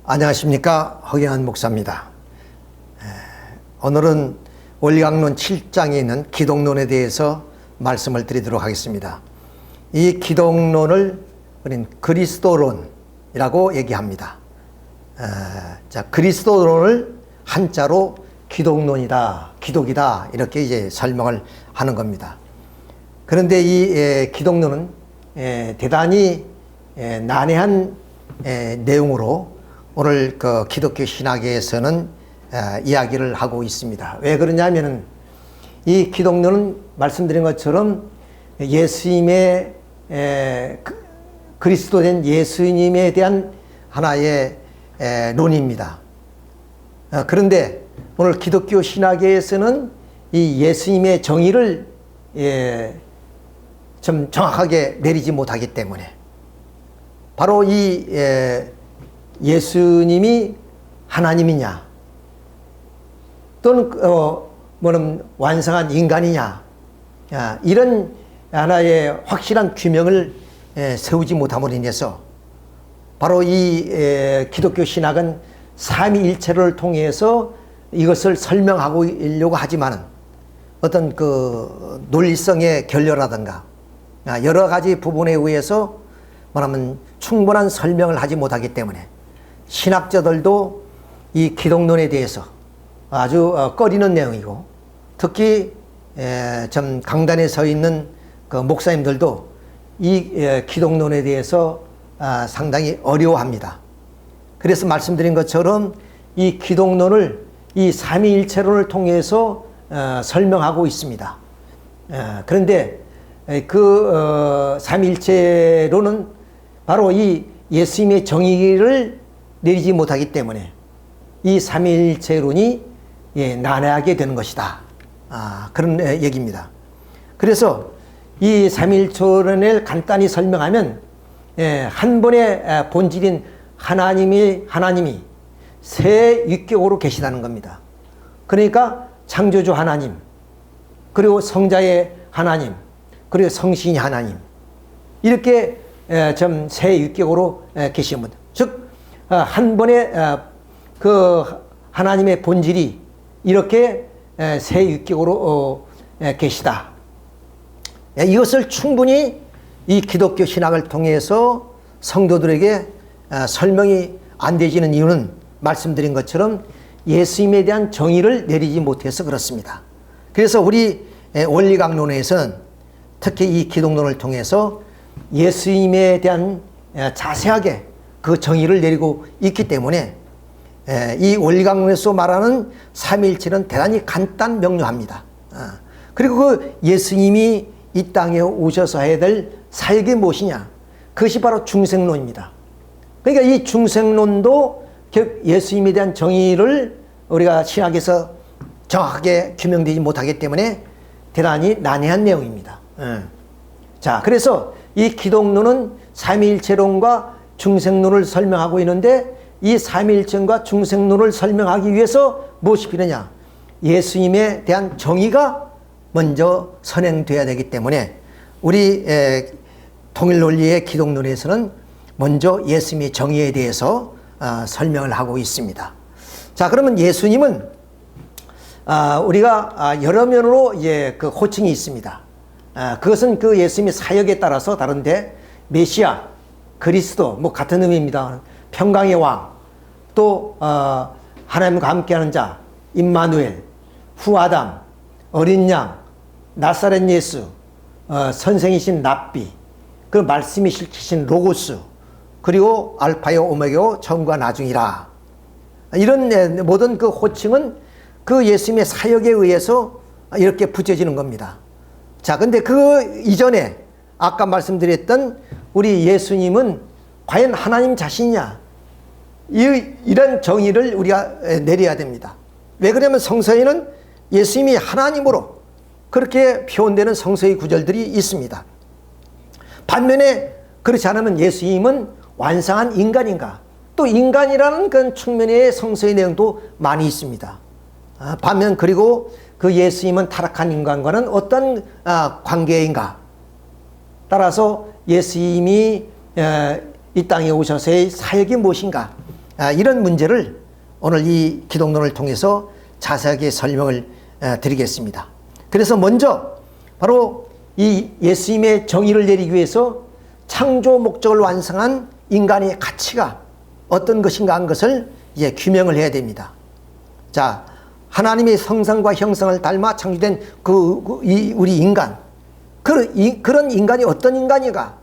안녕하십니까, 허경환 목사입니다. 오늘은 원리강론 7장에 있는 기독론에 대해서 말씀을 드리도록 하겠습니다. 이 기독론을 우리는 그리스도론이라고 얘기합니다. 그리스도론을 한자로 기독론이다, 기독이다 이렇게 이제 설명을 하는 겁니다. 그런데 이 기독론은 대단히 난해한 내용으로 오늘 그 기독교 신학에서는 이야기를 하고 있습니다. 왜 그러냐면은 이 기독론은 말씀드린 것처럼 예수님의 그리스도된 예수님에 대한 하나의 논입니다. 그런데 오늘 기독교 신학에서는 이 예수님의 정의를 좀 정확하게 내리지 못하기 때문에 바로 이 예수님이 하나님이냐 또는 뭐는 완성한 인간이냐 이런 하나의 확실한 규명을 세우지 못함으로 인해서 바로 이 기독교 신학은 삼위일체를 통해서 이것을 설명하려고 하지만은 어떤 그 논리성의 결여라든가 여러 가지 부분에 의해서 말하면 충분한 설명을 하지 못하기 때문에 신학자들도 이 기독론에 대해서 아주 꺼리는 내용이고 특히 좀 강단에 서 있는 그 목사님들도 이 기독론에 대해서 상당히 어려워합니다. 그래서 말씀드린 것처럼 이 기독론을 이 삼위일체론을 통해서 설명하고 있습니다. 그런데 그 삼위일체론은 바로 이 예수님의 정의를 내리지 못하기 때문에 이 삼위일체론이 난해하게 되는 것이다. 그런 얘기입니다. 그래서 이 삼위일체론을 간단히 설명하면 한 번의 본질인 하나님이 세 위격으로 계시다는 겁니다. 그러니까 창조주 하나님, 그리고 성자의 하나님, 그리고 성신이 하나님 이렇게 좀 세 위격으로 계시면 즉 한 번의 그 하나님의 본질이 이렇게 세 위격으로 계시다. 이것을 충분히 이 기독교 신학을 통해서 성도들에게 설명이 안 되지는 이유는 말씀드린 것처럼 예수님에 대한 정의를 내리지 못해서 그렇습니다. 그래서 우리 원리강론에서는 특히 이 기독론을 통해서 예수님에 대한 자세하게 그 정의를 내리고 있기 때문에 이 원리강론에서 말하는 삼위일체는 대단히 간단 명료합니다. 그리고 그 예수님이 이 땅에 오셔서 해야 될 사역이 무엇이냐? 그것이 바로 중생론입니다. 그러니까 이 중생론도 예수님에 대한 정의를 우리가 신학에서 정확하게 규명되지 못하기 때문에 대단히 난해한 내용입니다. 자, 그래서 이 기독론은 삼위일체론과 중생론을 설명하고 있는데 이 삼위일체론과 중생론을 설명하기 위해서 무엇이 필요하냐? 예수님에 대한 정의가 먼저 선행돼야 되기 때문에 우리 통일논리의 기독론에서는 먼저 예수님의 정의에 대해서 설명을 하고 있습니다. 자, 그러면 예수님은 우리가 여러 면으로 그 호칭이 있습니다. 그것은 그 예수님의 사역에 따라서 다른데 메시아, 그리스도 뭐 같은 의미입니다. 평강의 왕, 또 하나님과 함께하는 자, 임마누엘, 후아담, 어린 양, 나사렛 예수, 선생이신 랍비, 그 말씀이 실체신 로고스, 그리고 알파요 오메가요 처음과 나중이라. 이런 모든 그 호칭은 그 예수님의 사역에 의해서 이렇게 붙여지는 겁니다. 자, 근데 그 이전에 아까 말씀드렸던 우리 예수님은 과연 하나님 자신이냐? 이런 정의를 우리가 내려야 됩니다. 왜 그러냐면 성서에는 예수님이 하나님으로 그렇게 표현되는 성서의 구절들이 있습니다. 반면에 그렇지 않으면 예수님은 완성한 인간인가? 또 인간이라는 그런 측면의 성서의 내용도 많이 있습니다. 반면 그리고 그 예수님은 타락한 인간과는 어떤 관계인가? 따라서 예수님이 이 땅에 오셔서의 사역이 무엇인가? 이런 문제를 오늘 이 기독론을 통해서 자세하게 설명을 드리겠습니다. 그래서 먼저 바로 이 예수님의 정의를 내리기 위해서 창조 목적을 완성한 인간의 가치가 어떤 것인가 하는 것을 이제 규명을 해야 됩니다. 자, 하나님의 성상과 형상을 닮아 창조된 우리 인간, 그런 인간이 어떤 인간인가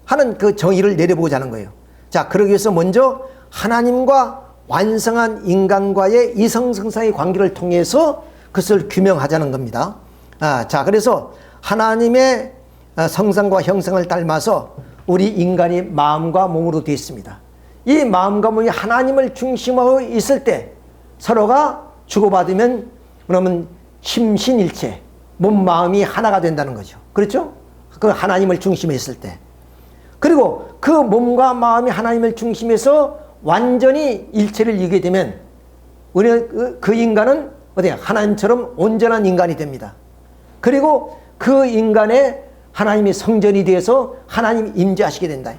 하는 그 정의를 내려보고자 하는 거예요. 자, 그러기 위해서 먼저 하나님과 완성한 인간과의 이성성상의 관계를 통해서 그것을 규명하자는 겁니다. 자, 그래서 하나님의 성상과 형상을 닮아서 우리 인간이 마음과 몸으로 되어 있습니다. 이 마음과 몸이 하나님을 중심으로 있을 때 서로가 주고받으면 그러면 심신일체, 몸 마음이 하나가 된다는 거죠. 그렇죠? 그 하나님을 중심에 있을 때. 그리고 그 몸과 마음이 하나님을 중심에서 완전히 일체를 이루게 되면 우리는 그 인간은 어때요? 하나님처럼 온전한 인간이 됩니다. 그리고 그 인간의 하나님이 성전이 되어서 하나님이 임재하시게 된다.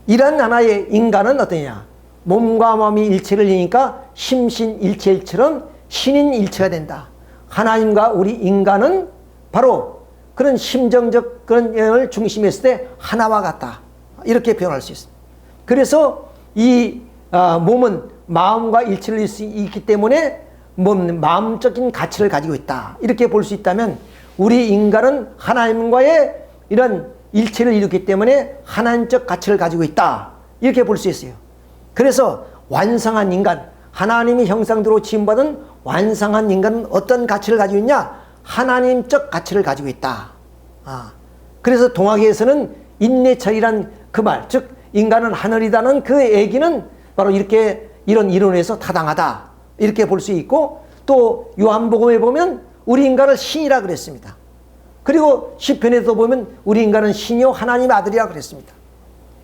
이런 하나의 인간은 어떠냐? 몸과 마음이 일체를 이루니까 심신일체처럼 신인일체가 된다. 하나님과 우리 인간은 바로 그런 심정적 그런 영을 중심에 있을 때 하나와 같다. 이렇게 표현할 수 있습니다. 그래서 이 몸은 마음과 일체를 이룰 수 있기 때문에 마음적인 가치를 가지고 있다. 이렇게 볼 수 있다면 우리 인간은 하나님과의 이런 일체를 이루기 때문에 하나님적 가치를 가지고 있다. 이렇게 볼 수 있어요. 그래서 완성한 인간, 하나님의 형상대로 지음받은 완성한 인간은 어떤 가치를 가지고 있냐? 하나님적 가치를 가지고 있다. 그래서 동학에서는 인내철이란 그 말, 즉 인간은 하늘이다는 그 얘기는 바로 이렇게 이런 이론에서 타당하다. 이렇게 볼 수 있고, 또 요한복음에 보면 우리 인간을 신이라 그랬습니다. 그리고 시편에도 보면 우리 인간은 신이요 하나님의 아들이라 그랬습니다.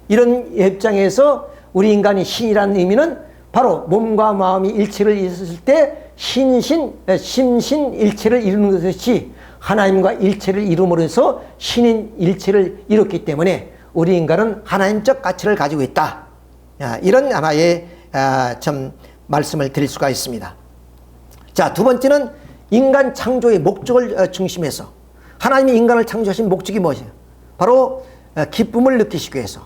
이런 입장에서 우리 인간이 신이라는 의미는 바로 몸과 마음이 일체를 이뤘을 때 심신 일체를 이루는 것이 하나님과 일체를 이룸으로 해서 신인 일체를 이뤘기 때문에 우리 인간은 하나님적 가치를 가지고 있다. 이런 하나의 좀 말씀을 드릴 수가 있습니다. 자, 두 번째는 인간 창조의 목적을 중심해서 하나님이 인간을 창조하신 목적이 무엇이에요? 바로 기쁨을 느끼시기 위해서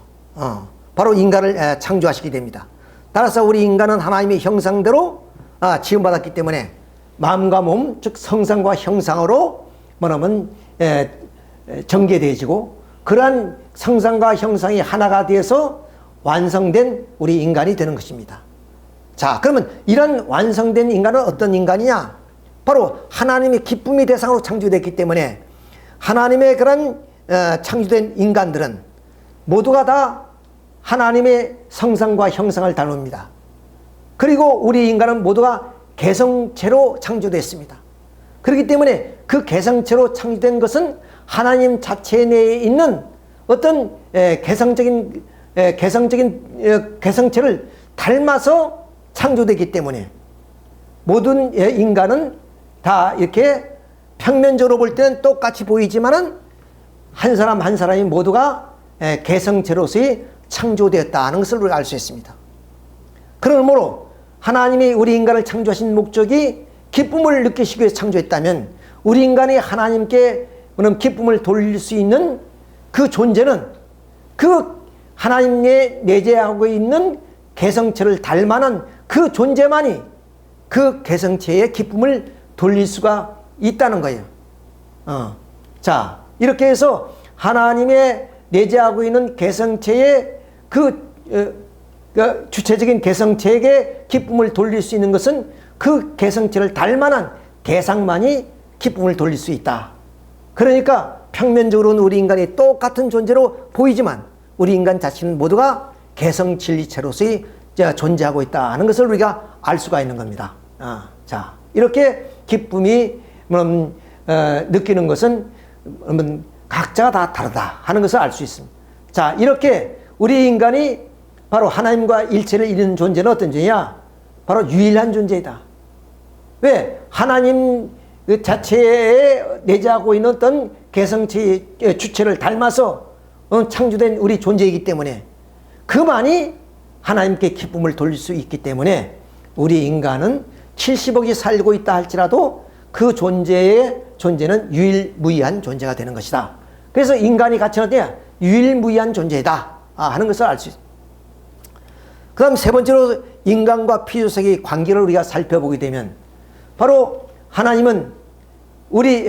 바로 인간을 창조하시게 됩니다. 따라서 우리 인간은 하나님의 형상대로 지음받았기 때문에 마음과 몸, 즉 성상과 형상으로 뭐냐면 전개되어지고 그러한 성상과 형상이 하나가 되어서 완성된 우리 인간이 되는 것입니다. 자, 그러면 이런 완성된 인간은 어떤 인간이냐? 바로 하나님의 기쁨의 대상으로 창조됐기 때문에 하나님의 그런 창조된 인간들은 모두가 다 하나님의 성상과 형상을 닮습니다. 그리고 우리 인간은 모두가 개성체로 창조됐습니다. 그렇기 때문에 그 개성체로 창조된 것은 하나님 자체 내에 있는 어떤 개성체를 닮아서 창조되기 때문에 모든 인간은 다 이렇게 평면적으로 볼 때는 똑같이 보이지만은 한 사람 한 사람이 모두가 개성체로서의 창조되었다는 것을 우리가 알 수 있습니다. 그러므로 하나님이 우리 인간을 창조하신 목적이 기쁨을 느끼시기 위해서 창조했다면 우리 인간이 하나님께 기쁨을 돌릴 수 있는 그 존재는 그 하나님의 내재하고 있는 개성체를 닮아는 그 존재만이 그 개성체의 기쁨을 돌릴 수가 있다는 거예요. 자, 이렇게 해서 하나님의 내재하고 있는 개성체의 그 주체적인 개성체에게 기쁨을 돌릴 수 있는 것은 그 개성체를 닮아난 대상만이 기쁨을 돌릴 수 있다. 그러니까 평면적으로는 우리 인간이 똑같은 존재로 보이지만 우리 인간 자신은 모두가 개성진리체로서의 존재하고 있다는 것을 우리가 알 수가 있는 겁니다. 자, 이렇게 기쁨이 느끼는 것은 각자가 다 다르다 하는 것을 알 수 있습니다. 자, 이렇게 우리 인간이 바로 하나님과 일체를 이루는 존재는 어떤 존재냐? 바로 유일한 존재이다. 왜? 하나님 자체에 내재하고 있는 어떤 개성체의 주체를 닮아서 창조된 우리 존재이기 때문에 그만이 하나님께 기쁨을 돌릴 수 있기 때문에 우리 인간은 70억이 살고 있다 할지라도 그 존재는 유일무이한 존재가 되는 것이다. 그래서 인간이 가치는 어때요? 유일무이한 존재다 하는 것을 알 수 있습니다. 그 다음 세 번째로 인간과 피조세계의 관계를 우리가 살펴보게 되면 바로 하나님은 우리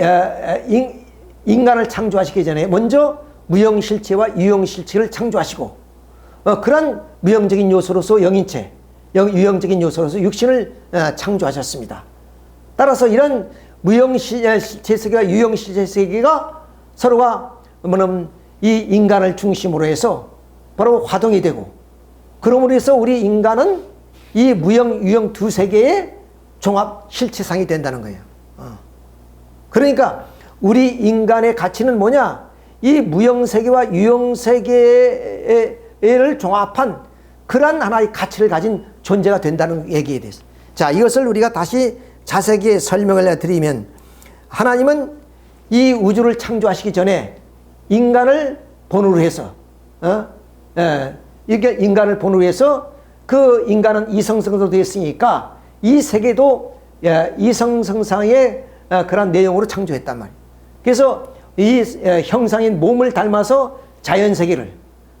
인간을 창조하시기 전에 먼저 무형실체와 유형실체를 창조하시고 그런 무형적인 요소로서 영인체, 유형적인 요소로서 육신을 창조하셨습니다. 따라서 이런 무형실체 세계와 유형실체 세계가 서로가 이 인간을 중심으로 해서 바로 화동이 되고, 그러므로 해서 우리 인간은 이 무형, 유형 두 세계의 종합 실체상이 된다는 거예요. 그러니까 우리 인간의 가치는 뭐냐? 이 무형 세계와 유형 세계를 종합한 그러한 하나의 가치를 가진 존재가 된다는 얘기에 대해서. 자, 이것을 우리가 다시 자세하게 설명을 드리면, 하나님은 이 우주를 창조하시기 전에 인간을 본으로 해서, 이게 인간을 본으로 해서 그 인간은 이성성으로 되어 있으니까 이 세계도 이성성상의 그런 내용으로 창조했단 말이에요. 그래서 이 형상인 몸을 닮아서 자연세계를,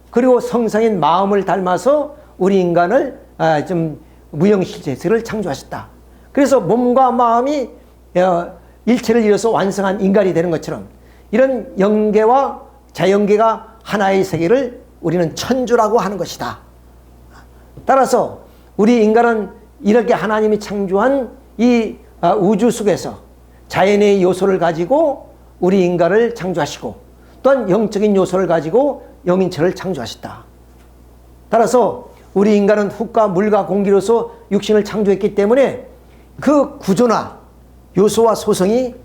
그리고 성상인 마음을 닮아서 우리 인간을 좀 무형실체를 창조하셨다. 그래서 몸과 마음이 일체를 이뤄서 완성한 인간이 되는 것처럼 이런 영계와 자연계가 하나의 세계를 우리는 천주라고 하는 것이다. 따라서 우리 인간은 이렇게 하나님이 창조한 이 우주 속에서 자연의 요소를 가지고 우리 인간을 창조하시고, 또한 영적인 요소를 가지고 영인체를 창조하셨다. 따라서 우리 인간은 흙과 물과 공기로서 육신을 창조했기 때문에 그 구조나 요소와 소성이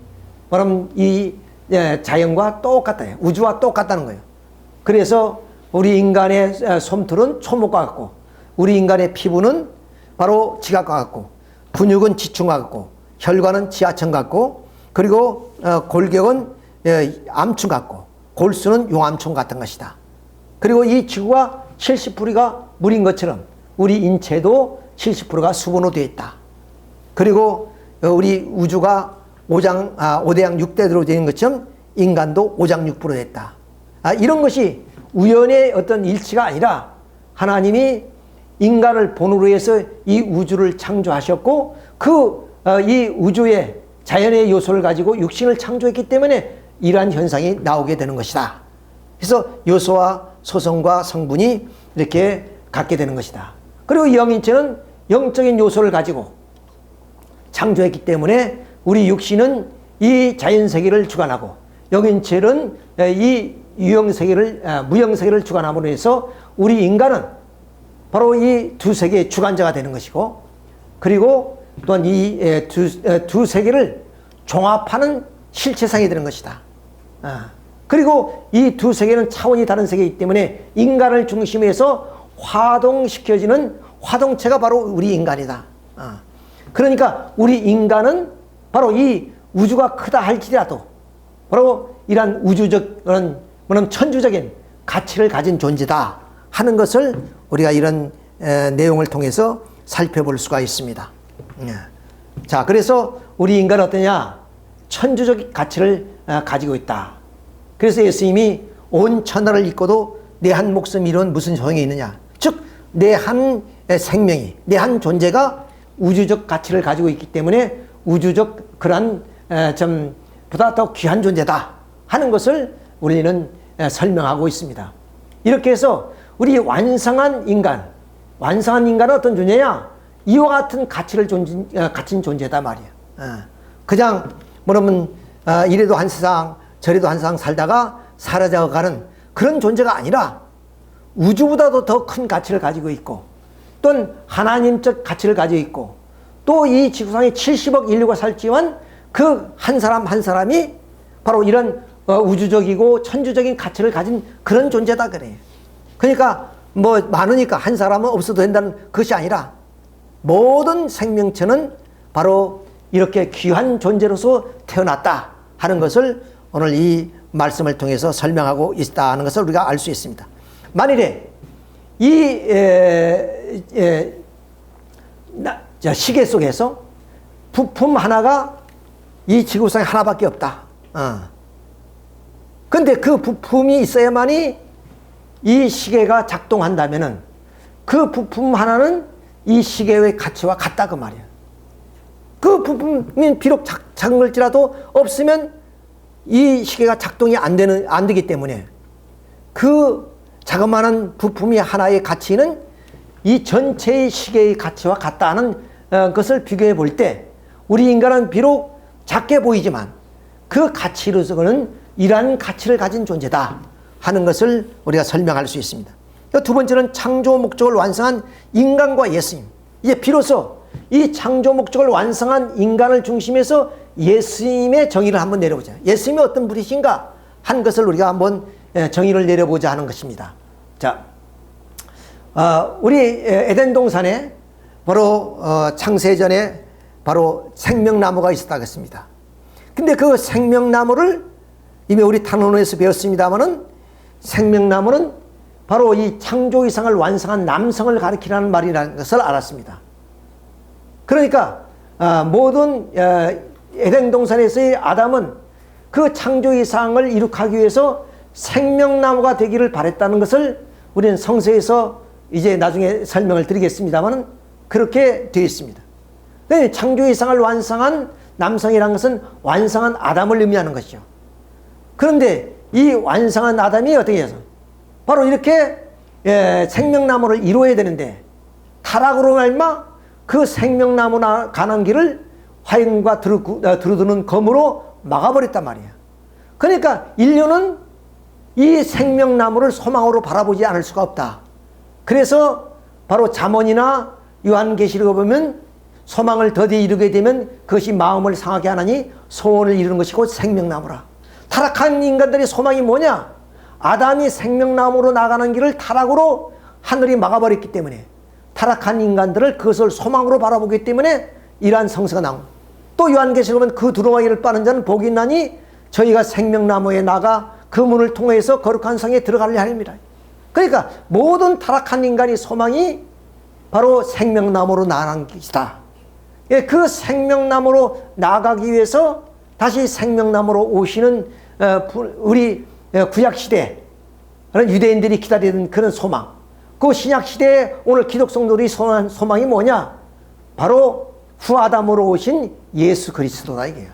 그럼 이 자연과 똑같다, 우주와 똑같다는 거예요. 그래서 우리 인간의 솜털은 초목과 같고, 우리 인간의 피부는 바로 지각과 같고, 근육은 지충과 같고, 혈관은 지하청 같고, 그리고 골격은 암충 같고, 골수는 용암충 같은 것이다. 그리고 이 지구가 70%가 물인 것처럼 우리 인체도 70%가 수분으로 되어 있다. 그리고 우리 우주가 오대양 6대로 되는 것처럼 인간도 오장 6부로 됐다. 이런 것이 우연의 어떤 일치가 아니라 하나님이 인간을 본으로 해서 이 우주를 창조하셨고, 이 우주의 자연의 요소를 가지고 육신을 창조했기 때문에 이러한 현상이 나오게 되는 것이다. 그래서 요소와 소성과 성분이 이렇게 갖게 되는 것이다. 그리고 영인체는 영적인 요소를 가지고 창조했기 때문에 우리 육신은 이 자연세계를 주관하고, 영인체는 이 무형세계를 주관함으로 해서 우리 인간은 바로 이 두 세계의 주관자가 되는 것이고, 그리고 또한 이 두 세계를 종합하는 실체상이 되는 것이다. 그리고 이 두 세계는 차원이 다른 세계이기 때문에 인간을 중심에서 화동시켜지는 화동체가 바로 우리 인간이다. 그러니까 우리 인간은 바로 이 우주가 크다 할지라도 바로 이러한 우주적, 천주적인 가치를 가진 존재다 하는 것을 우리가 이런 내용을 통해서 살펴볼 수가 있습니다. 자, 그래서 우리 인간은 어떠냐? 천주적 가치를 가지고 있다. 그래서 예수님이 온 천하를 잊고도 내 한 목숨 이론 무슨 소용이 있느냐? 즉, 내 한 생명이, 내 한 존재가 우주적 가치를 가지고 있기 때문에 우주적 그런 보다 더 귀한 존재다 하는 것을 우리는 설명하고 있습니다. 이렇게 해서 우리 완성한 인간은 어떤 존재냐? 이와 같은 가치를 가진 존재다 말이야. 그냥 뭐냐면 이래도 한 세상 저래도 한 세상 살다가 사라져가는 그런 존재가 아니라 우주보다도 더 큰 가치를 가지고 있고, 또는 하나님적 가치를 가지고 있고, 또 이 지구상에 70억 인류가 살지만 그 한 사람 한 사람이 바로 이런 우주적이고 천주적인 가치를 가진 그런 존재다 그래요. 그러니까 뭐 많으니까 한 사람은 없어도 된다는 것이 아니라 모든 생명체는 바로 이렇게 귀한 존재로서 태어났다 하는 것을 오늘 이 말씀을 통해서 설명하고 있다는 것을 우리가 알 수 있습니다. 만일에 시계 속에서 부품 하나가 이 지구상에 하나밖에 없다. 근데 그 부품이 있어야만이 이 시계가 작동한다면은 그 부품 하나는 이 시계의 가치와 같다 그 말이야. 그 부품이 비록 작은 걸지라도 없으면 이 시계가 작동이 안 되기 때문에 그 자그마한 부품이 하나의 가치는 이 전체의 시계의 가치와 같다는 것을 비교해 볼 때 우리 인간은 비록 작게 보이지만 그 가치로서는 이러한 가치를 가진 존재다 하는 것을 우리가 설명할 수 있습니다. 두 번째는 창조 목적을 완성한 인간과 예수님. 이제 비로소 이 창조 목적을 완성한 인간을 중심해서 예수님의 정의를 한번 내려보자. 예수님이 어떤 분이신가 한 것을 우리가 한번 정의를 내려보자 하는 것입니다. 자, 우리 에덴 동산에 바로 창세전에 바로 생명나무가 있었다고 했습니다. 근데 그 생명나무를 이미 우리 탄원에서 배웠습니다마는 생명나무는 바로 이 창조 이상을 완성한 남성을 가리키라는 말이라는 것을 알았습니다. 그러니까 모든 에덴 동산에서의 아담은 그 창조 이상을 이룩하기 위해서 생명나무가 되기를 바랬다는 것을 우리는 성서에서 이제 나중에 설명을 드리겠습니다만 그렇게 되어 있습니다. 창조 이상을 완성한 남성이라는 것은 완성한 아담을 의미하는 것이죠. 그런데 이 완성한 아담이 어떻게 해서 바로 이렇게 생명나무를 이루어야 되는데 타락으로 말미암아 그 생명나무나 가는 길을 화염과 두루두는 검으로 막아버렸단 말이에요. 그러니까 인류는 이 생명나무를 소망으로 바라보지 않을 수가 없다. 그래서 바로 잠언이나 요한계시록을 보면 소망을 더디 이루게 되면 그것이 마음을 상하게 하나니 소원을 이루는 것이 곧 생명나무라. 타락한 인간들의 소망이 뭐냐? 아담이 생명나무로 나가는 길을 타락으로 하늘이 막아버렸기 때문에 타락한 인간들을 그것을 소망으로 바라보기 때문에 이러한 성서가 나옵니다. 또 요한계시록에 보면 그 두루마기를 빠는 자는 복이 있나니 저희가 생명나무에 나가 그 문을 통해서 거룩한 성에 들어가려 합니다. 그러니까 모든 타락한 인간의 소망이 바로 생명나무로 나아가는 것이다. 그 생명나무로 나아가기 위해서 다시 생명나무로 오시는 우리 구약시대 그런 유대인들이 기다리는 그런 소망, 그 신약시대에 오늘 기독성도들이 소망한 소망이 뭐냐? 바로 후아담으로 오신 예수 그리스도다 이게요.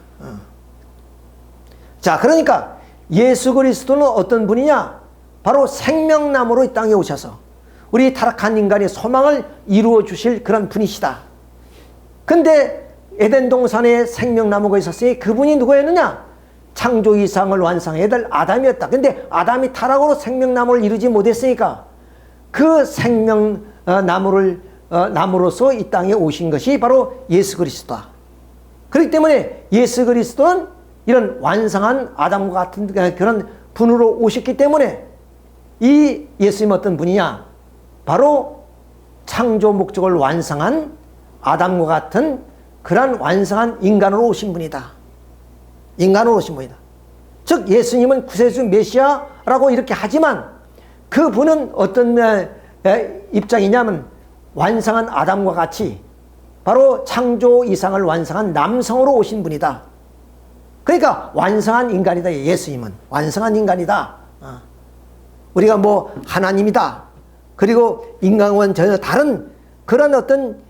자, 그러니까 예수 그리스도는 어떤 분이냐? 바로 생명나무로 이 땅에 오셔서 우리 타락한 인간의 소망을 이루어 주실 그런 분이시다. 근데 에덴 동산에 생명나무가 있었으니 그분이 누구였느냐? 창조 이상을 완성해야 될 아담이었다. 근데 아담이 타락으로 생명나무를 이루지 못했으니까 그 나무로서 이 땅에 오신 것이 바로 예수 그리스도다. 그렇기 때문에 예수 그리스도는 이런 완성한 아담과 같은 그런 분으로 오셨기 때문에 이 예수님 어떤 분이냐? 바로 창조 목적을 완성한 아담과 같은 그런 완성한 인간으로 오신 분이다. 인간으로 오신 분이다. 즉 예수님은 구세주 메시아라고 이렇게 하지만 그분은 어떤 입장이냐면 완성한 아담과 같이 바로 창조 이상을 완성한 남성으로 오신 분이다. 그러니까 완성한 인간이다. 예수님은 완성한 인간이다. 우리가 뭐 하나님이다. 그리고 인간과는 전혀 다른 그런 어떤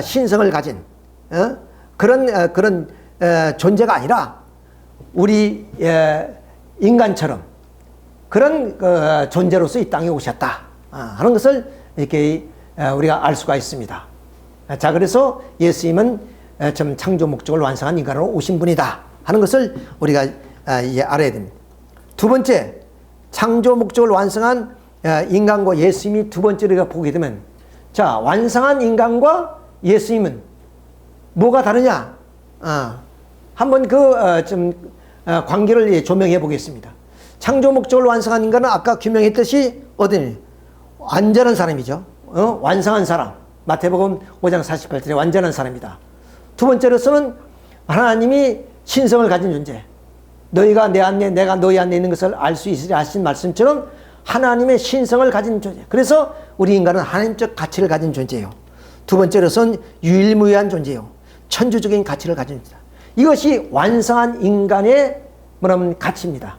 신성을 가진 그런 존재가 아니라 우리 인간처럼 그런 존재로서 이 땅에 오셨다 하는 것을 이렇게 우리가 알 수가 있습니다. 자, 그래서 예수님은 좀 창조 목적을 완성한 인간으로 오신 분이다 하는 것을 우리가 알아야 됩니다. 두 번째, 창조 목적을 완성한 인간과 예수님이 두 번째로 우리가 보게 되면, 자, 완성한 인간과 예수님은 뭐가 다르냐? 한번 관계를 조명해 보겠습니다. 창조 목적을 완성한 인간은 아까 규명했듯이 어디니? 완전한 사람이죠. 완성한 사람. 마태복음 5장 48절에 완전한 사람이다. 두 번째로서는 하나님이 신성을 가진 존재. 너희가 내 안에 내가 너희 안에 있는 것을 알 수 있으리 하신 말씀처럼 하나님의 신성을 가진 존재. 그래서 우리 인간은 하나님적 가치를 가진 존재예요. 두 번째로선 유일무이한 존재예요. 천주적인 가치를 가진 존재다. 이것이 완성한 인간의 뭐냐면 가치입니다.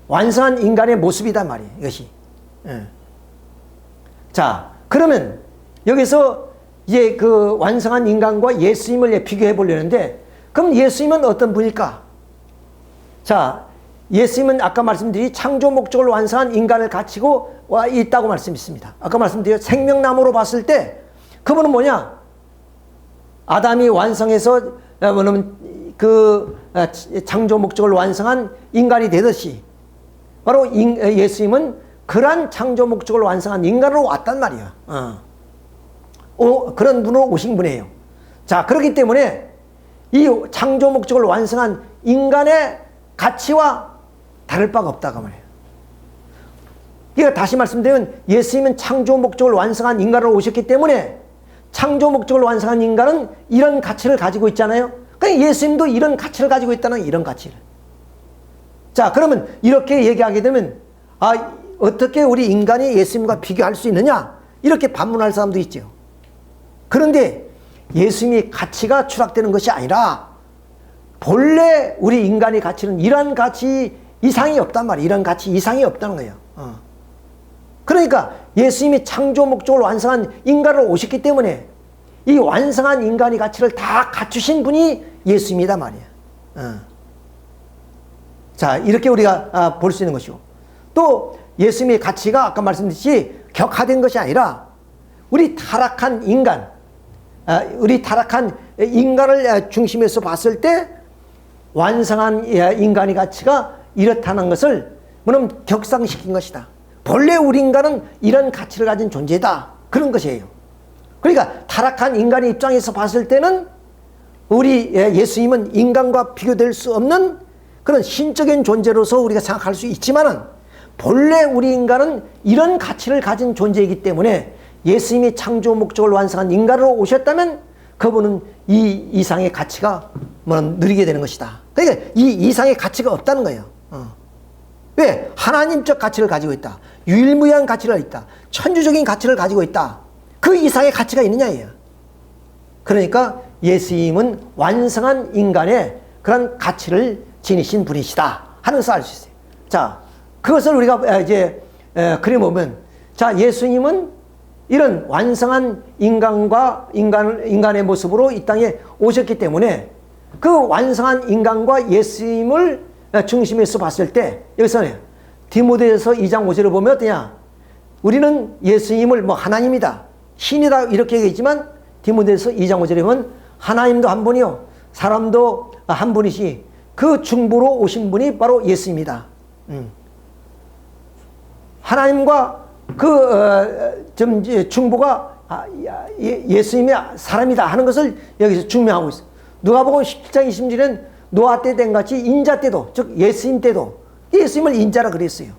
완성한 인간의 모습이다 말이에요. 이것이. 자, 그러면 여기서 이제 그 완성한 인간과 예수님을 비교해 보려는데, 그럼 예수님은 어떤 분일까? 자, 예수님은 아까 말씀드린 창조 목적을 완성한 인간을 가지고 와 있다고 말씀했습니다. 아까 말씀드린 생명나무로 봤을 때 그분은 뭐냐? 아담이 완성해서 뭐냐면 그 창조 목적을 완성한 인간이 되듯이 바로 예수님은 그러한 창조 목적을 완성한 인간으로 왔단 말이야. 그런 분으로 오신 분이에요. 자, 그렇기 때문에 이 창조 목적을 완성한 인간의 가치와 다를 바가 없다고 말해요. 그러니까 다시 말씀드리면 예수님은 창조 목적을 완성한 인간으로 오셨기 때문에 창조 목적을 완성한 인간은 이런 가치를 가지고 있잖아요. 그러니까 예수님도 이런 가치를 가지고 있다는, 이런 가치를. 자, 그러면 이렇게 얘기하게 되면 어떻게 우리 인간이 예수님과 비교할 수 있느냐? 이렇게 반문할 사람도 있죠. 그런데 예수님의 가치가 추락되는 것이 아니라 본래 우리 인간의 가치는 이러한 가치 이상이 없단 말이에요. 이런 가치 이상이 없다는 거예요. 그러니까 예수님이 창조 목적을 완성한 인간으로 오셨기 때문에 이 완성한 인간의 가치를 다 갖추신 분이 예수님이다 말이에요. 자, 이렇게 우리가 볼 수 있는 것이고, 또 예수님의 가치가 아까 말씀드렸듯이 격화된 것이 아니라 우리 타락한 인간을 중심에서 봤을 때 완성한 인간의 가치가 이렇다는 것을 뭐냐면 격상시킨 것이다. 본래 우리 인간은 이런 가치를 가진 존재다. 그런 것이에요. 그러니까 타락한 인간의 입장에서 봤을 때는 우리 예수님은 인간과 비교될 수 없는 그런 신적인 존재로서 우리가 생각할 수 있지만은 본래 우리 인간은 이런 가치를 가진 존재이기 때문에 예수님이 창조 목적을 완성한 인간으로 오셨다면 그분은 이 이상의 가치가 누리게 되는 것이다. 그러니까 이 이상의 가치가 없다는 거예요. 왜? 하나님적 가치를 가지고 있다. 유일무이한 가치를 가지고 있다. 천주적인 가치를 가지고 있다. 그 이상의 가치가 있느냐예요. 그러니까 예수님은 완성한 인간의 그런 가치를 지니신 분이시다 하는 것을 알 수 있어요. 자, 그것을 우리가 이제 그려보면, 자, 예수님은 이런 완성한 인간의 모습으로 이 땅에 오셨기 때문에 그 완성한 인간과 예수님을 중심에서 봤을 때, 여기서는 디모데후서 2장 5절을 보면 어떠냐? 우리는 예수님을 하나님이다, 신이다 이렇게 얘기했지만 디모데후서 2장 5절에 보면 하나님도 한 분이요 사람도 한 분이시 그 중보로 오신 분이 바로 예수입니다. 하나님과 그 중보가 예수님의 사람이다 하는 것을 여기서 증명하고 있어요. 누가복음 17장 20절에는 노아 때 된 같이 인자 때도, 즉 예수님 때도 예수님을 인자라 그랬어요.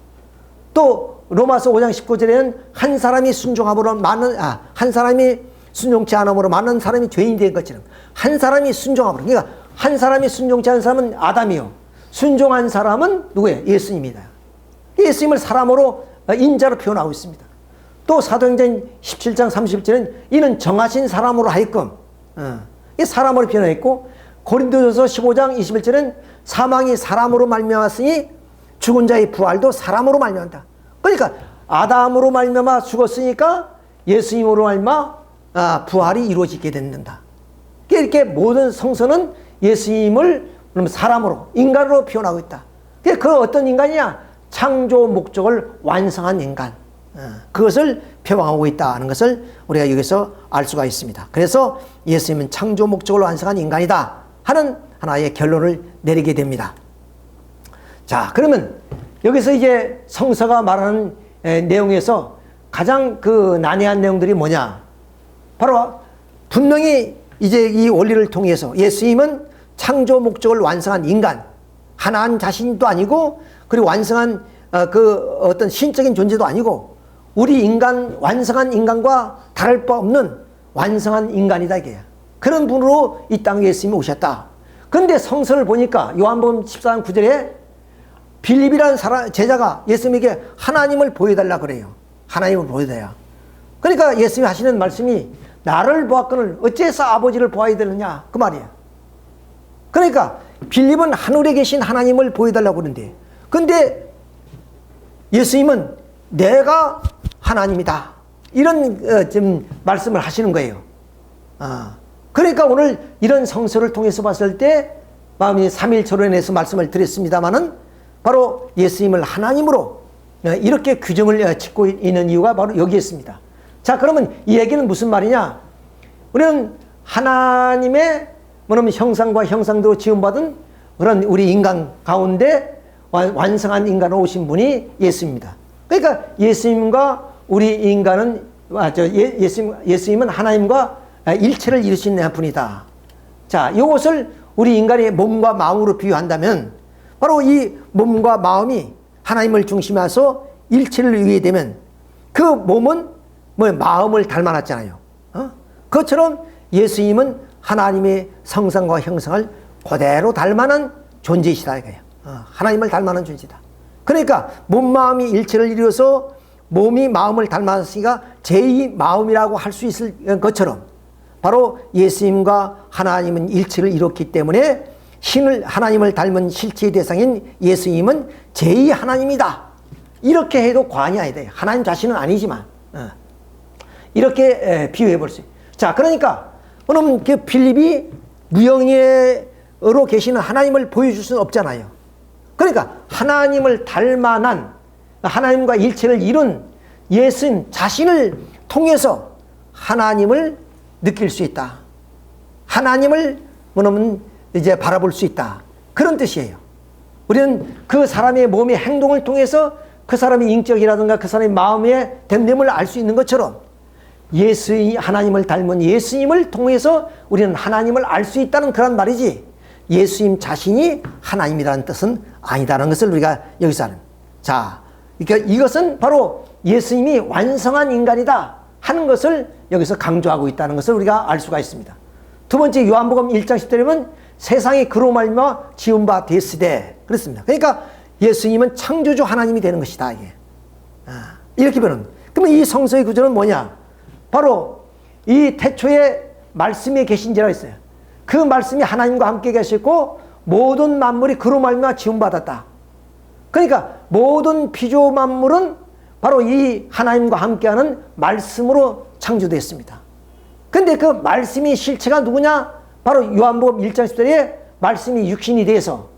또 로마서 5장 19절에는 한 사람이 한 사람이 순종치 않음으로 많은 사람이 죄인이 된 것처럼 한 사람이 순종함으로, 그러니까 한 사람이 순종치 않은 사람은 아담이요, 순종한 사람은 누구예요? 예수님이다. 예수님을 사람으로 인자로 표현하고 있습니다. 또 사도행전 17장 30절에는 이는 정하신 사람으로 하여금, 이 사람으로 표현했고, 고린도전서 15장 21절은 사망이 사람으로 말미암았으니 죽은 자의 부활도 사람으로 말미암다. 그러니까 아담으로 말미암아 죽었으니까 예수님으로 말미암아 부활이 이루어지게 된다. 이렇게 모든 성서는 예수님을 사람으로, 인간으로 표현하고 있다. 그 어떤 인간이냐? 창조 목적을 완성한 인간. 그것을 표방하고 있다는 것을 우리가 여기서 알 수가 있습니다. 그래서 예수님은 창조 목적을 완성한 인간이다 하는 하나의 결론을 내리게 됩니다. 자, 그러면 여기서 이제 성서가 말하는 내용에서 가장 그 난해한 내용들이 뭐냐? 바로 분명히 이제 이 원리를 통해서 예수님은 창조 목적을 완성한 인간, 하나님 자신도 아니고, 그리고 완성한 그 어떤 신적인 존재도 아니고, 우리 인간, 완성한 인간과 다를 바 없는 완성한 인간이다 이게야. 그런 분으로 이 땅에 예수님이 오셨다. 그런데 성서를 보니까 요한복음 14장 9절에 빌립이라는 제자가 예수님에게 하나님을 보여달라 그래요. 하나님을 보여달라. 그러니까 예수님이 하시는 말씀이 나를 보았거늘 어째서 아버지를 보아야 되느냐 그 말이에요. 그러니까 빌립은 하늘에 계신 하나님을 보여달라고 그러는데, 근데 예수님은 내가 하나님이다 이런 지금 말씀을 하시는 거예요. 그러니까 오늘 이런 성서를 통해서 봤을 때 마음이 삼일초론에서 말씀을 드렸습니다마는 바로 예수님을 하나님으로 이렇게 규정을 짓고 있는 이유가 바로 여기에 있습니다. 자, 그러면 이 얘기는 무슨 말이냐? 우리는 하나님의 뭐냐면 형상과 형상대로 지음받은 그런 우리 인간 가운데 완성한 인간으로 오신 분이 예수입니다. 그러니까 예수님과 우리 인간은 예수님은 하나님과 일체를 이루신 분이다. 자, 이것을 우리 인간의 몸과 마음으로 비유한다면 바로 이 몸과 마음이 하나님을 중심해서 일체를 이루게 되면 그 몸은 뭐 마음을 닮아놨잖아요. 그것처럼 예수님은 하나님의 성상과 형상을 그대로 닮아난 존재이시다 이거예요. 하나님을 닮아난 존재다. 그러니까 몸, 마음이 일체를 이루어서 몸이 마음을 닮았으니까 제2 마음이라고 할 수 있을 것처럼 바로 예수님과 하나님은 일체를 이뤘기 때문에 하나님을 닮은 실체의 대상인 예수님은 제2 하나님이다. 이렇게 해도 과언이 아니다. 하나님 자신은 아니지만 이렇게 비유해 볼 수 있어요. 자, 그러니까 그럼 그 필립이 무영예로 계시는 하나님을 보여줄 수는 없잖아요. 그러니까 하나님을 닮아난 하나님과 일체를 이룬 예수님 자신을 통해서 하나님을 느낄 수 있다. 하나님을 뭐냐면 이제 바라볼 수 있다. 그런 뜻이에요. 우리는 그 사람의 몸의 행동을 통해서 그 사람의 인격이라든가 그 사람의 마음의 됨됨을 알 수 있는 것처럼 하나님을 닮은 예수님을 통해서 우리는 하나님을 알 수 있다는 그런 말이지, 예수님 자신이 하나님이라는 뜻은 아니다라는 것을 우리가 여기서 하는. 자, 그러니까 이것은 바로 예수님이 완성한 인간이다 하는 것을 여기서 강조하고 있다는 것을 우리가 알 수가 있습니다. 두 번째, 요한복음 1장 10절에 보면 세상이 그로 말미암아 지은 바 되으되 그렇습니다. 그러니까 예수님은 창조주 하나님이 되는 것이다 이게. 이렇게 보는. 그러면 이 성서의 구조는 뭐냐? 바로 이 태초에 말씀이 계신지라 했어요. 그 말씀이 하나님과 함께 계셨고 모든 만물이 그로 말미암아 지음 받았다. 그러니까 모든 피조 만물은 바로 이 하나님과 함께하는 말씀으로 창조됐습니다. 근데 그 말씀이 실체가 누구냐? 바로 요한복음 1장 10절에 말씀이 육신이 돼서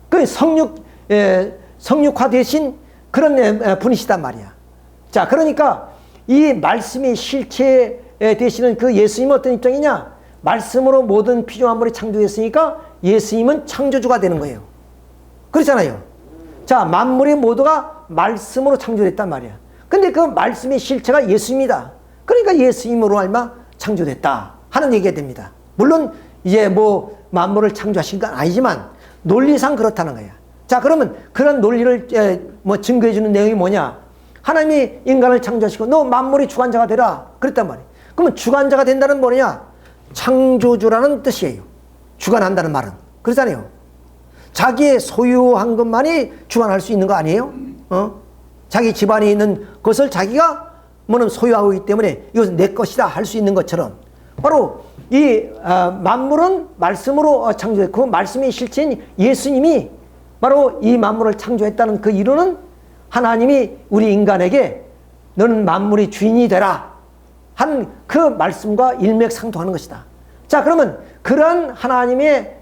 그 성육화 되신 그런 분이시단 말이야. 자, 그러니까 이 말씀이 실체 되시는 그 예수님은 어떤 입장이냐? 말씀으로 모든 피조 만물이 창조됐으니까 예수님은 창조주가 되는 거예요. 그렇잖아요. 자, 만물이 모두가 말씀으로 창조됐단 말이야. 근데 그 말씀의 실체가 예수입니다. 그러니까 예수님으로 알마 창조됐다 하는 얘기가 됩니다. 물론 이제 뭐 만물을 창조하신 건 아니지만 논리상 그렇다는 거야. 자, 그러면 그런 논리를 뭐 증거해 주는 내용이 뭐냐? 하나님이 인간을 창조하시고 너 만물의 주관자가 되라 그랬단 말이에요. 그러면 주관자가 된다는 뭐냐? 창조주라는 뜻이에요. 주관한다는 말은. 그렇잖아요. 자기의 소유한 것만이 주관할 수 있는 거 아니에요? 자기 집안에 있는 것을 자기가 뭐는 소유하고 있기 때문에 이것은 내 것이다 할 수 있는 것처럼 바로 이 만물은 말씀으로 창조했고 그 말씀의 실체인 예수님이 바로 이 만물을 창조했다는 그 이유는 하나님이 우리 인간에게 너는 만물의 주인이 되라 한 그 말씀과 일맥상통하는 것이다. 자, 그러면 그런 하나님의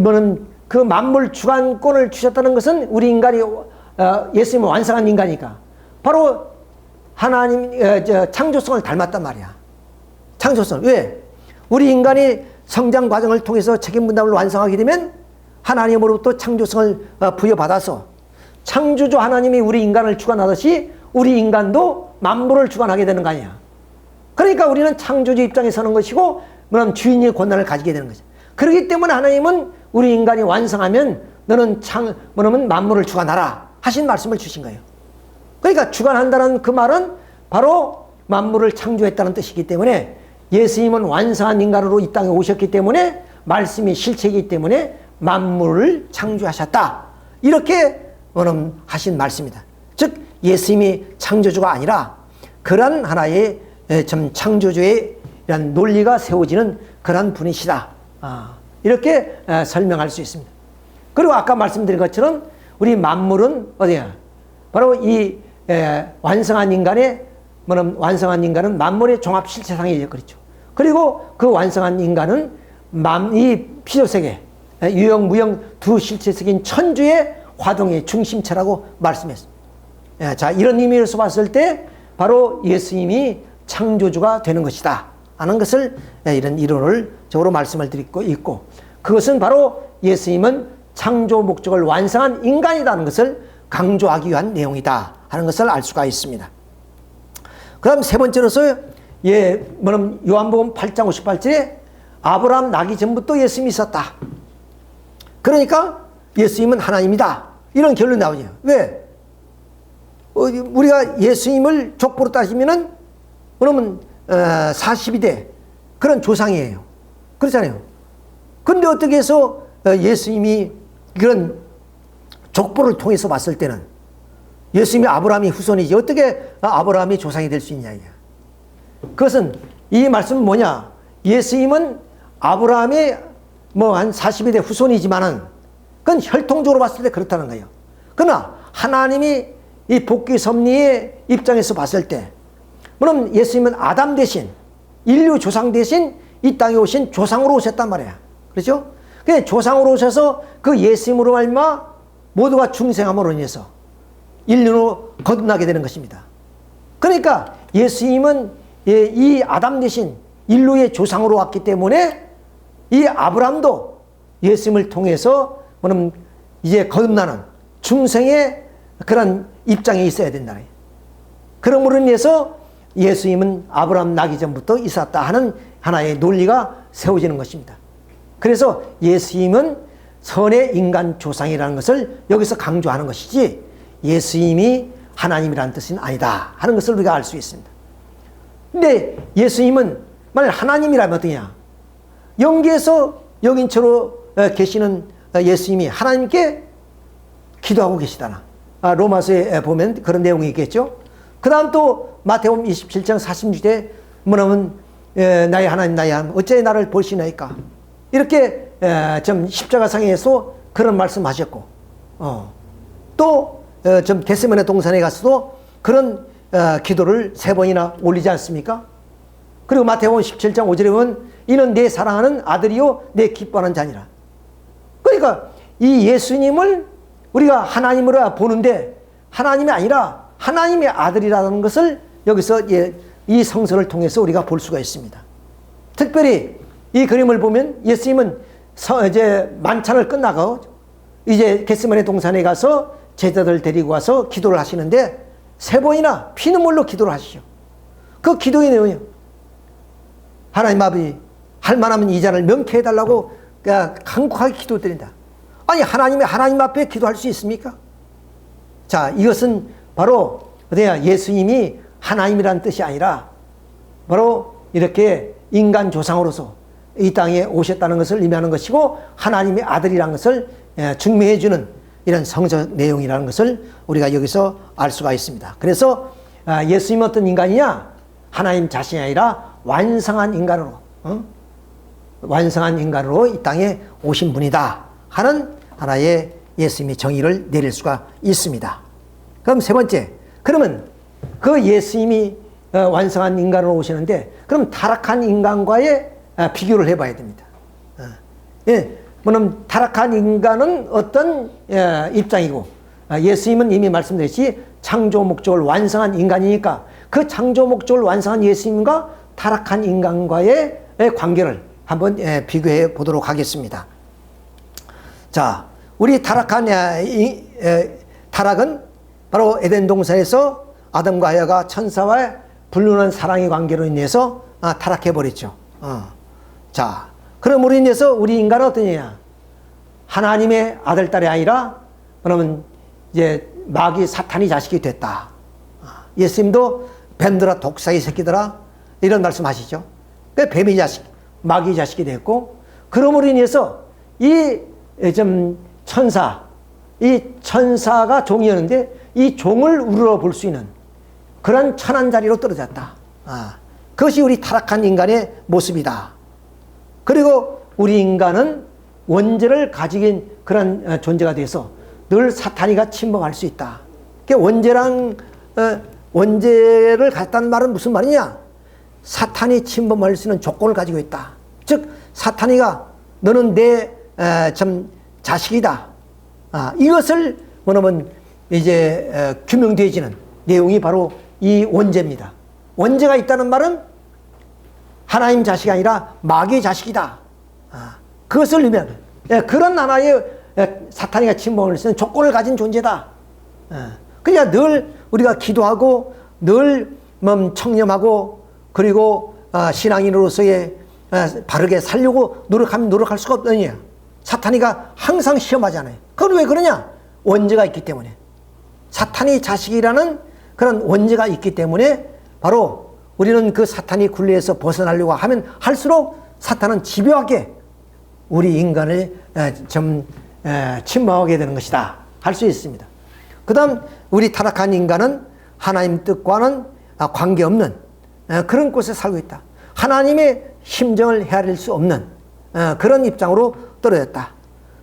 뭐는 그 만물 주관권을 주셨다는 것은 우리 인간이 예수님을 완성한 인간이니까 바로 하나님 창조성을 닮았단 말이야. 창조성. 왜? 우리 인간이 성장 과정을 통해서 책임 분담을 완성하게 되면 하나님으로부터 창조성을 부여받아서 창조주 하나님이 우리 인간을 주관하듯이 우리 인간도 만물을 주관하게 되는 거 아니야. 그러니까 우리는 창조주 입장에 서는 것이고 그럼 주인의 권한을 가지게 되는 거죠. 그렇기 때문에 하나님은 우리 인간이 완성하면 너는 뭐냐면 만물을 주관하라 하신 말씀을 주신 거예요. 그러니까 주관한다는 그 말은 바로 만물을 창조했다는 뜻이기 때문에 예수님은 완성한 인간으로 이 땅에 오셨기 때문에 말씀이 실체이기 때문에 만물을 창조하셨다. 이렇게 하신 말씀입니다. 즉 예수님이 창조주가 아니라 그러한 하나의 좀 창조주의 이런 논리가 세워지는 그러한 분이시다. 이렇게 설명할 수 있습니다. 그리고 아까 말씀드린 것처럼 우리 만물은 어디야? 바로 이 완성한 인간의 완성한 인간은 만물의 종합 실체상이죠. 그렇죠. 그리고 그 완성한 인간은 이 피조세계 유형 무형 두 실체적인 천주의 화동의 중심체라고 말씀했습니다. 자, 이런 의미에서 봤을 때 바로 예수님이 창조주가 되는 것이다 하는 것을 이런 이론을 적으로 말씀을 드리고 있고, 그것은 바로 예수님은 창조 목적을 완성한 인간이라는 것을 강조하기 위한 내용이다 하는 것을 알 수가 있습니다. 그 다음 세 번째로서 요한복음 8장 58절에 아브라함 나기 전부터 예수님이 있었다. 그러니까 예수님은 하나님이다. 이런 결론이 나오죠. 왜? 우리가 예수님을 족보로 따지면은 그러면 42대 그런 조상이에요. 그렇잖아요. 근데 어떻게 해서 예수님이 그런 족보를 통해서 봤을 때는 예수님이 아브라함이 후손이지 어떻게 아브라함이 조상이 될 수 있냐. 그것은 이 말씀은 뭐냐. 예수님은 아브라함의 한 42대 후손이지만은 그건 혈통적으로 봤을 때 그렇다는 거예요. 그러나 하나님이 이 복귀 섭리의 입장에서 봤을 때 그럼 예수님은 아담 대신 인류 조상 대신 이 땅에 오신 조상으로 오셨단 말이야. 그렇죠? 그 조상으로 오셔서 그 예수님으로 말미암아 모두가 중생함으로 인해서 인류로 거듭나게 되는 것입니다. 그러니까 예수님은 이 아담 대신 인류의 조상으로 왔기 때문에 이 아브라함도 예수님을 통해서 이제 거듭나는 중생의 그런 입장에 있어야 된다. 그러므로 인해서 예수님은 아브라함 나기 전부터 있었다 하는 하나의 논리가 세워지는 것입니다. 그래서 예수님은 선의 인간 조상이라는 것을 여기서 강조하는 것이지 예수님이 하나님이라는 뜻은 아니다 하는 것을 우리가 알 수 있습니다. 근데 예수님은 만약 하나님이라면 어떠냐? 영계에서 영인처로 계시는 예수님이 하나님께 기도하고 계시다나 로마서에 보면 그런 내용이 있겠죠. 그 다음 또 마태복음 27장 46절에 뭐냐면 나의 하나님 나의 하나님 어찌 나를 보시나이까 이렇게 좀 십자가상에서 그런 말씀하셨고 또 좀 겟세마네 동산에 가서도 그런 기도를 3번이나 올리지 않습니까? 그리고 마태복음 17장 5절에 보면 이는 내 사랑하는 아들이요 내 기뻐하는 자니라. 그러니까 이 예수님을 우리가 하나님으로 보는데 하나님이 아니라 하나님의 아들이라는 것을 여기서 이 성서를 통해서 우리가 볼 수가 있습니다. 특별히 이 그림을 보면 예수님은 이제 만찬을 끝나고 이제 겟세마네 동산에 가서 제자들 데리고 와서 기도를 하시는데 3번이나 피눈물로 기도를 하시죠. 그 기도의 내용이요. 하나님 아버지 할 만하면 이 잔을 명쾌해달라고 간곡하게 기도드린다. 아니 하나님 앞에 기도할 수 있습니까? 자, 이것은 바로 예수님이 하나님이라는 뜻이 아니라 바로 이렇게 인간 조상으로서 이 땅에 오셨다는 것을 의미하는 것이고 하나님의 아들이라는 것을 증명해 주는 이런 성적 내용이라는 것을 우리가 여기서 알 수가 있습니다. 그래서 예수님은 어떤 인간이냐? 하나님 자신이 아니라 완성한 인간으로 완성한 인간으로 이 땅에 오신 분이다 하는 하나의 예수님의 정의를 내릴 수가 있습니다. 그럼 세 번째, 그러면 그 예수님이 완성한 인간으로 오시는데 그럼 타락한 인간과의 비교를 해봐야 됩니다. 물론 타락한 인간은 어떤 입장이고 예수님은 이미 말씀드렸듯이 창조 목적을 완성한 인간이니까 그 창조 목적을 완성한 예수님과 타락한 인간과의 관계를 한번 비교해 보도록 하겠습니다. 자, 우리 타락한 타락은 바로 에덴 동산에서 아담과 하와가 천사와 불륜한 사랑의 관계로 인해서 타락해 버렸죠. 자, 그럼으로 인해서 우리 인간은 어떠냐? 하나님의 아들, 딸이 아니라, 그러면 이제 마귀 사탄이 자식이 됐다. 예수님도 뱀들아, 독사의 새끼들아, 이런 말씀 하시죠. 그 뱀이 자식, 마귀 자식이 됐고, 그럼으로 인해서 이 좀 천사, 이 천사가 종이었는데 이 종을 우러러 볼 수 있는 그런 천한 자리로 떨어졌다. 그것이 우리 타락한 인간의 모습이다. 그리고 우리 인간은 원죄를 가지긴 그런 존재가 돼서 늘 사탄이가 침범할 수 있다. 원죄를 갖다는 말은 무슨 말이냐? 사탄이 침범할 수 있는 조건을 가지고 있다. 즉 사탄이가 너는 내 자식이다. 이것을 뭐냐면 이제 규명되어지는 내용이 바로 이 원죄입니다. 원죄가 있다는 말은 하나님 자식이 아니라 마귀의 자식이다. 그것을 의미하는 그런 하나의 사탄이가 침범할 수 있는 조건을 가진 존재다. 그러니까 늘 우리가 기도하고 늘 청렴하고 그리고 신앙인으로서의 바르게 살려고 노력하면 노력할 수가 없느냐. 사탄이가 항상 시험하잖아요. 그건 왜 그러냐? 원죄가 있기 때문에. 사탄이 자식이라는 그런 원죄가 있기 때문에 바로 우리는 그 사탄이 굴레에서 벗어나려고 하면 할수록 사탄은 집요하게 우리 인간을 침범하게 되는 것이다. 할 수 있습니다. 그 다음 우리 타락한 인간은 하나님 뜻과는 관계없는 그런 곳에 살고 있다. 하나님의 심정을 헤아릴 수 없는 그런 입장으로 떨어졌다.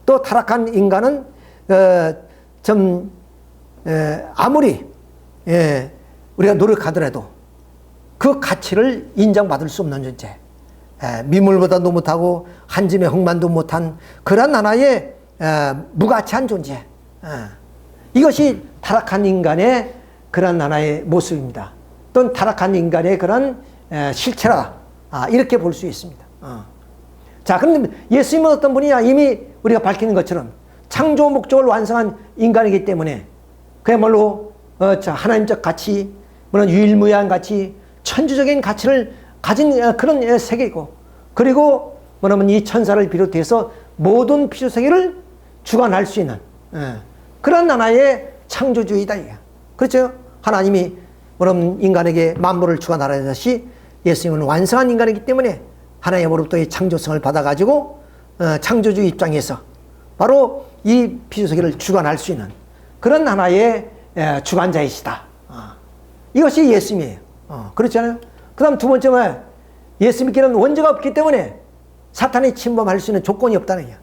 또 타락한 인간은 아무리 우리가 노력하더라도 그 가치를 인정받을 수 없는 존재, 미물보다도 못하고 한 줌의 흙만도 못한 그런 하나의 무가치한 존재, 이것이 타락한 인간의 그런 하나의 모습입니다. 또는 타락한 인간의 그런 실체라, 이렇게 볼 수 있습니다. 자, 그런데 예수님은 어떤 분이냐? 이미 우리가 밝히는 것처럼 창조 목적을 완성한 인간이기 때문에 그야말로 하나님적 가치, 물론 유일무이한 가치, 천주적인 가치를 가진 그런 세계이고, 그리고 뭐냐면 이 천사를 비롯해서 모든 피조세계를 주관할 수 있는 그런 하나의 창조주의다. 그렇죠? 하나님이 뭐냐면 인간에게 만물을 주관하라듯이 예수님은 완성한 인간이기 때문에 하나님으로부터 이 창조성을 받아가지고 창조주의 입장에서 바로 이 피조세계를 주관할 수 있는 그런 하나의 주관자이시다. 이것이 예수님이에요. 그렇잖아요. 그 다음 두 번째는 예수님께는 원죄가 없기 때문에 사탄이 침범할 수 있는 조건이 없다는 얘기야.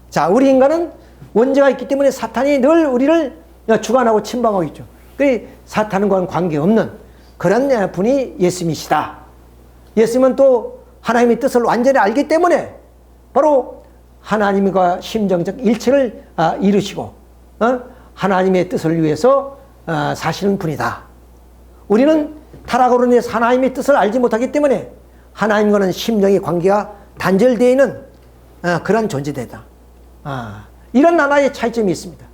자, 우리 인간은 원죄가 있기 때문에 사탄이 늘 우리를 주관하고 침범하고 있죠. 그 사탄과는 관계없는 그런 분이 예수님이시다. 예수님은 또 하나님의 뜻을 완전히 알기 때문에 바로 하나님과 심정적 일체를 이루시고 하나님의 뜻을 위해서 사시는 분이다. 우리는 타락으로 인해서 하나님의 뜻을 알지 못하기 때문에 하나님과는 심정의 관계가 단절되어 있는 그런 존재되다. 이런 하나의 차이점이 있습니다.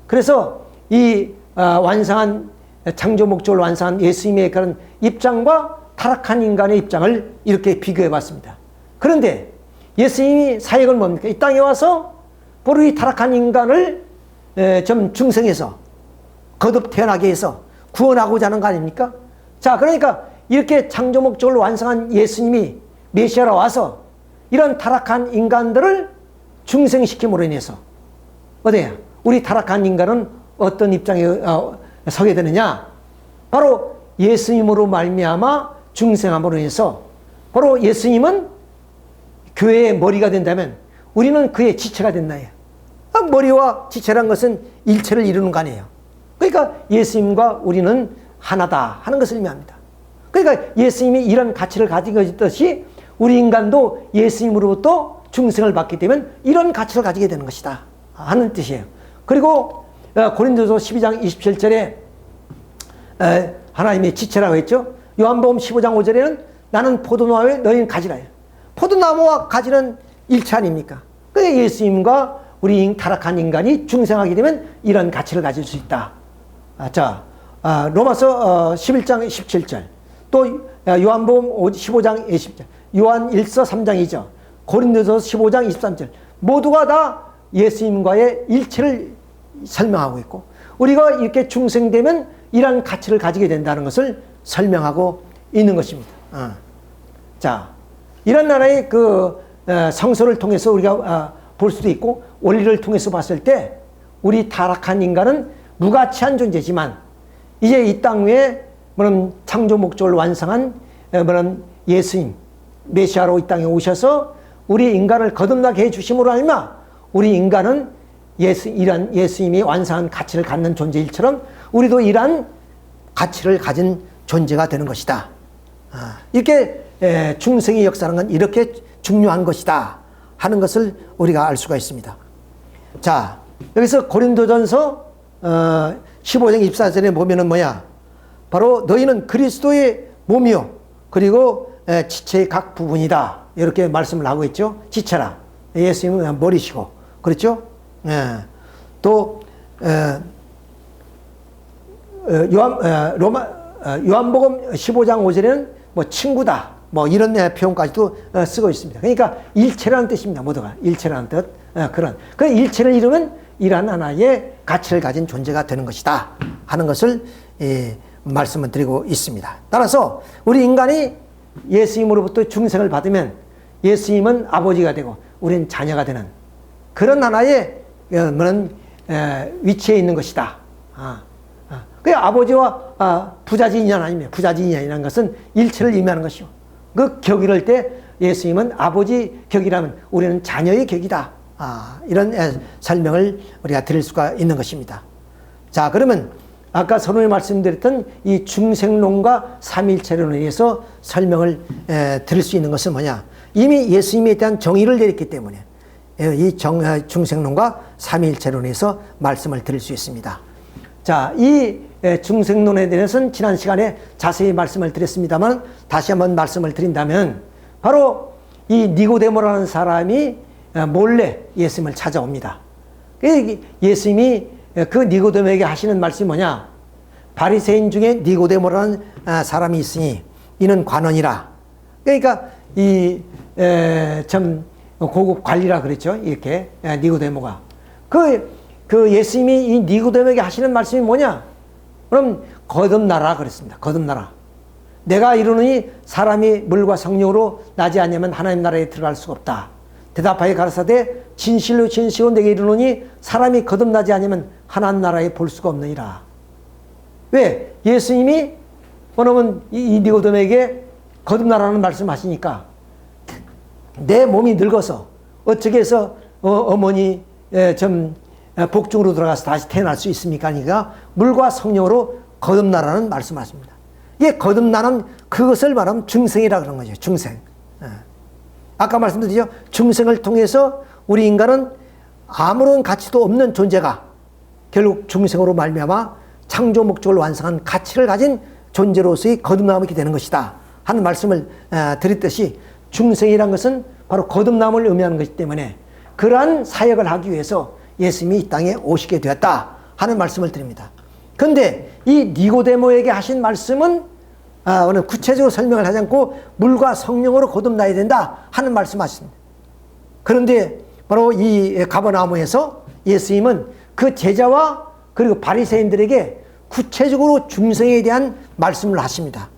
그래서 이 완성한 창조 목적을 완성한 예수님의 그런 입장과 타락한 인간의 입장을 이렇게 비교해 봤습니다. 그런데 예수님이 사역은 뭡니까? 이 땅에 와서 바로 이 타락한 인간을 좀 중생해서 거듭 태어나게 해서 구원하고자 하는 거 아닙니까? 자, 그러니까 이렇게 창조 목적을 완성한 예수님이 메시아로 와서 이런 타락한 인간들을 중생시킴으로 인해서 어때요? 우리 타락한 인간은 어떤 입장에 서게 되느냐? 바로 예수님으로 말미암아 중생함으로 인해서 바로 예수님은 교회의 머리가 된다면 우리는 그의 지체가 된다. 머리와 지체란 것은 일체를 이루는 거 아니에요. 그러니까 예수님과 우리는 하나다 하는 것을 의미합니다. 그러니까 예수님이 이런 가치를 가지고 있듯이 우리 인간도 예수님으로부터 중생을 받게 되면 이런 가치를 가지게 되는 것이다 하는 뜻이에요. 그리고 고린도서 12장 27절에 하나님의 지체라고 했죠. 요한복음 15장 5절에는 나는 포도나무에 너희는 가지라. 포도나무와 가지는 일체 아닙니까? 그러니까 예수님과 우리 타락한 인간이 중생하게 되면 이런 가치를 가질 수 있다. 로마서 11장 17절, 또 요한복음 15장 20절, 요한 1서 3장 2절, 고린도서 15장 23절 모두가 다 예수님과의 일체를 설명하고 있고 우리가 이렇게 중생되면 이러한 가치를 가지게 된다는 것을 설명하고 있는 것입니다. 자, 이런 나라의 그 성서를 통해서 우리가 볼 수도 있고 원리를 통해서 봤을 때 우리 타락한 인간은 무가치한 존재지만 이제 이 땅 위에 뭐는 창조 목적을 완성한 뭐는 예수님 메시아로 이 땅에 오셔서 우리 인간을 거듭나게 해 주심으로 알마 우리 인간은 이런 예수님이 완성한 가치를 갖는 존재일처럼 우리도 이러한 가치를 가진 존재가 되는 것이다. 이렇게 중생의 역사라는 건 이렇게 중요한 것이다 하는 것을 우리가 알 수가 있습니다. 자, 여기서 고린도전서 15장 24절에 보면은 뭐야? 바로 너희는 그리스도의 몸이요 그리고 지체의 각 부분이다 이렇게 말씀을 하고 있죠. 지체라 예수님은 머리시고 그렇죠? 또 요한복음 15장 5절에는 뭐 친구다 뭐 이런 표현까지도 쓰고 있습니다. 그러니까 일체라는 뜻입니다. 모두가 일체라는 뜻 그런 그 일체를 이루면 이러한 하나의 가치를 가진 존재가 되는 것이다 하는 것을 말씀을 드리고 있습니다. 따라서 우리 인간이 예수님으로부터 중생을 받으면 예수님은 아버지가 되고 우리는 자녀가 되는 그런 하나의 위치에 있는 것이다. 그 아버지와 부자지 인연 아니면 부자지 인연이라는 것은 일체를 의미하는 것이요. 그 격이 이럴 때 예수님은 아버지 격이라면 우리는 자녀의 격이다. 이런 설명을 우리가 드릴 수가 있는 것입니다. 자, 그러면 아까 서론에 말씀드렸던 이 중생론과 삼위일체론에 의해서 설명을 드릴 수 있는 것은 뭐냐? 이미 예수님에 대한 정의를 내렸기 때문에 이 중생론과 삼위일체론에서 말씀을 드릴 수 있습니다. 자, 이 중생론에 대해서는 지난 시간에 자세히 말씀을 드렸습니다만 다시 한번 말씀을 드린다면 바로 이 니고데모라는 사람이 몰래 예수님을 찾아옵니다. 예수님이 그 니고데모에게 하시는 말씀이 뭐냐? 바리새인 중에 니고데모라는 사람이 있으니 이는 관원이라. 그러니까 참 고급 관리라 그랬죠. 이렇게 니고데모가 그 예수님이 이 니고데모에게 하시는 말씀이 뭐냐? 그럼 거듭나라 그랬습니다. 거듭나라. 내가 이르노니 사람이 물과 성령으로 나지 않으면 하나님 나라에 들어갈 수가 없다. 대답하여 가라사대 진실로 진실로 내게 이르노니 사람이 거듭나지 않으면 하나님 나라에 볼 수가 없느니라. 왜? 예수님이 뭐냐면 이 니고데모에게 거듭나라는 말씀하시니까 내 몸이 늙어서 어떻게 해서 어머니 좀 복중으로 들어가서 다시 태어날 수 있습니까? 그러니까 물과 성령으로 거듭나라는 말씀하십니다. 이게 거듭나는 그것을 말하면 중생이라 그런 거죠. 중생. 아까 말씀드렸죠. 중생을 통해서 우리 인간은 아무런 가치도 없는 존재가 결국 중생으로 말미암아 창조 목적을 완성한 가치를 가진 존재로서의 거듭남이 되는 것이다 하는 말씀을 드렸듯이 중생이란 것은 바로 거듭남을 의미하는 것이기 때문에 그러한 사역을 하기 위해서 예수님이 이 땅에 오시게 되었다 하는 말씀을 드립니다. 그런데 이 니고데모에게 하신 말씀은 오늘 구체적으로 설명을 하지 않고 물과 성령으로 거듭나야 된다 하는 말씀하십니다. 그런데 바로 이 가버나움에서 예수님은 그 제자와 그리고 바리새인들에게 구체적으로 중생에 대한 말씀을 하십니다.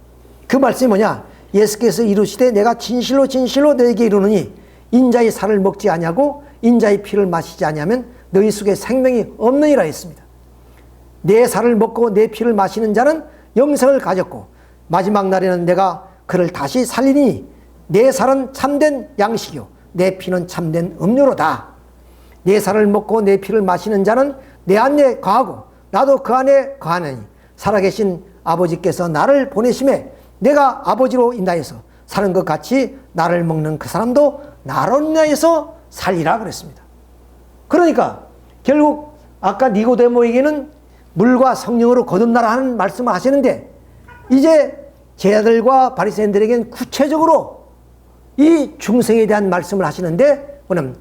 그 말씀이 뭐냐? 예수께서 이르시되 내가 진실로 진실로 너에게 이르노니 인자의 살을 먹지 아니하고 인자의 피를 마시지 아니하면 너희 속에 생명이 없느니라 했습니다. 내 살을 먹고 내 피를 마시는 자는 영생을 가졌고 마지막 날에는 내가 그를 다시 살리니 내 살은 참된 양식이요 내 피는 참된 음료로다. 내 살을 먹고 내 피를 마시는 자는 내 안에 거하고 나도 그 안에 거하느니 살아계신 아버지께서 나를 보내심에 내가 아버지로 인하여서 사는 것 같이 나를 먹는 그 사람도 나로 인하여서 살리라 그랬습니다. 그러니까 결국 아까 니고데모에게는 물과 성령으로 거듭나라 하는 말씀을 하시는데 이제 제자들과 바리새인들에게는 구체적으로 이 중생에 대한 말씀을 하시는데 뭐냐면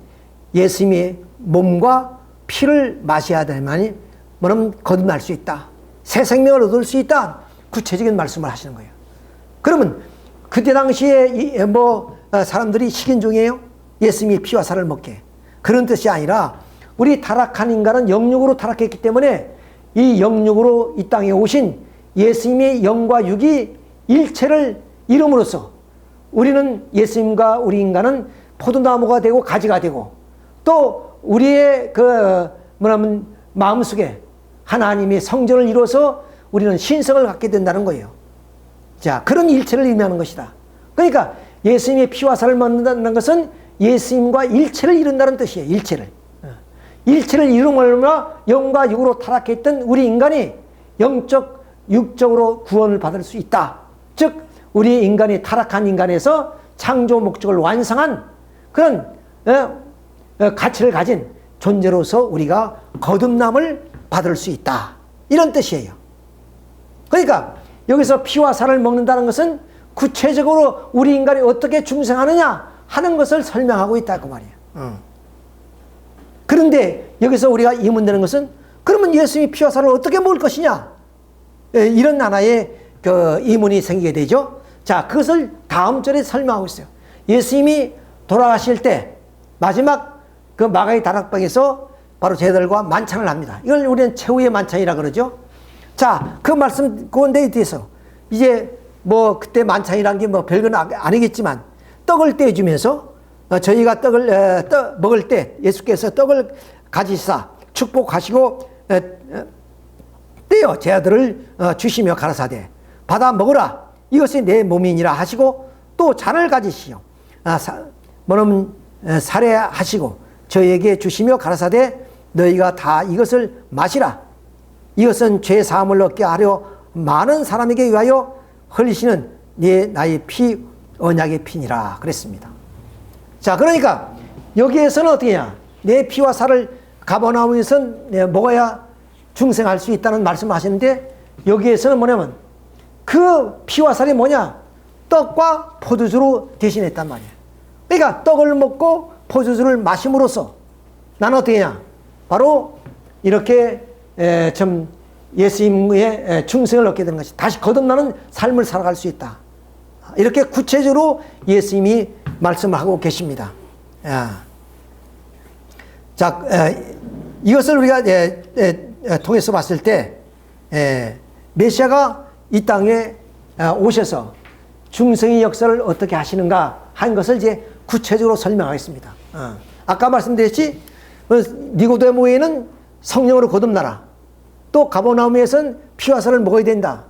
예수님의 몸과 피를 마셔야 되만이 뭐냐면 거듭날 수 있다. 새 생명을 얻을 수 있다. 구체적인 말씀을 하시는 거예요. 그러면 그때 당시에 사람들이 식인종이에요? 예수님이 피와 살을 먹게. 그런 뜻이 아니라 우리 타락한 인간은 영육으로 타락했기 때문에 이 영육으로 이 땅에 오신 예수님의 영과 육이 일체를 이름으로써 우리는 예수님과 우리 인간은 포도나무가 되고 가지가 되고 또 우리의 마음속에 하나님의 성전을 이루어서 우리는 신성을 갖게 된다는 거예요. 자, 그런 일체를 의미하는 것이다. 그러니까 예수님의 피와 살을 먹는다는 것은 예수님과 일체를 이룬다는 뜻이에요. 일체를. 일체를 이루므로 영과 육으로 타락했던 우리 인간이 영적, 육적으로 구원을 받을 수 있다. 즉 우리 인간이 타락한 인간에서 창조 목적을 완성한 그런 가치를 가진 존재로서 우리가 거듭남을 받을 수 있다. 이런 뜻이에요. 그러니까 여기서 피와 살을 먹는다는 것은 구체적으로 우리 인간이 어떻게 중생하느냐 하는 것을 설명하고 있다 그 말이에요. 그런데 여기서 우리가 의문되는 것은 그러면 예수님이 피와 살을 어떻게 먹을 것이냐, 이런 하나의 그 의문이 생기게 되죠. 자, 그것을 다음 절에 설명하고 있어요. 예수님이 돌아가실 때 마지막 그 마가의 다락방에서 바로 제자들과 만찬을 합니다. 이걸 우리는 최후의 만찬이라 그러죠. 자, 그 말씀 그건데 대해서 이제 뭐 그때 만찬이란 게 뭐 별건 아니겠지만 떡을 떼주면서 저희가 떡을 먹을 때 예수께서 떡을 가지사 축복하시고 떼어 제자들을 주시며 가라사대 받아 먹으라 이것이 내 몸이니라 하시고 또 잔을 가지시오 살해하시고 저희에게 주시며 가라사대 너희가 다 이것을 마시라 이것은 죄 사함을 얻게 하려 많은 사람에게 위하여 흘리시는 나의 피 언약의 피니라 그랬습니다. 자, 그러니까 여기에서는 어떻게 하냐, 내 피와 살을 가버나움에서 먹어야 중생할 수 있다는 말씀을 하시는데 여기에서는 뭐냐면 그 피와 살이 뭐냐, 떡과 포도주로 대신했단 말이에요. 그러니까 떡을 먹고 포도주를 마심으로써 나는 어떻게 하냐, 바로 이렇게 좀 예수님의 중생을 얻게 되는 것이 다시 거듭나는 삶을 살아갈 수 있다. 이렇게 구체적으로 예수님이 말씀을 하고 계십니다. 자, 이것을 우리가 통해서 봤을 때 메시아가 이 땅에 오셔서 중생의 역사를 어떻게 하시는가 하는 것을 이제 구체적으로 설명하겠습니다. 아까 말씀드렸지, 니고데모에는 성령으로 거듭나라. 또 가버나움에서는 피와 살을 먹어야 된다.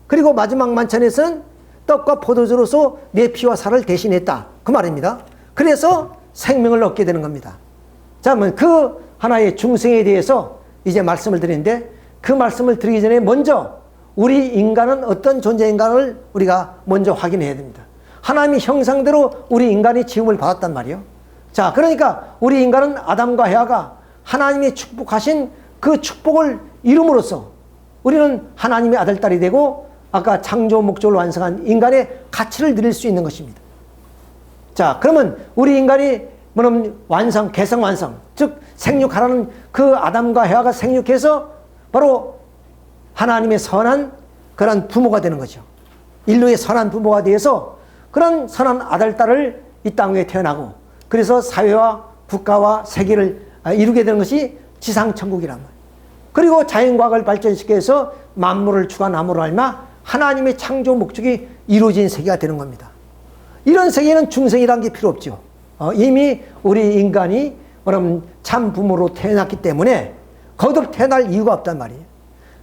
그리고 마지막 만찬에서는 떡과 포도주로서 내 피와 살을 대신했다. 그 말입니다. 그래서 생명을 얻게 되는 겁니다. 자, 그 하나의 중생에 대해서 이제 말씀을 드리는데 그 말씀을 드리기 전에 먼저 우리 인간은 어떤 존재인가를 우리가 먼저 확인해야 됩니다. 하나님의 형상대로 우리 인간이 지음을 받았단 말이에요. 자, 그러니까 우리 인간은 아담과 헤아가 하나님의 축복하신 그 축복을 이룸으로써 우리는 하나님의 아들딸이 되고 아까 창조 목적을 완성한 인간의 가치를 누릴 수 있는 것입니다. 자, 그러면 우리 인간이 뭐냐면 개성 완성, 즉 생육하라는 그 아담과 헤아가 생육해서 바로 하나님의 선한 그런 부모가 되는 거죠. 인류의 선한 부모가 되어서 그런 선한 아들딸을 이 땅에 태어나고 그래서 사회와 국가와 세계를 이루게 되는 것이 지상천국이란 말이에요. 그리고 자연과학을 발전시켜서 만물을 주관함으로 알마 하나님의 창조 목적이 이루어진 세계가 되는 겁니다. 이런 세계는 중생이라는 게 필요 없죠. 이미 우리 인간이 참 부모로 태어났기 때문에 거듭 태어날 이유가 없단 말이에요.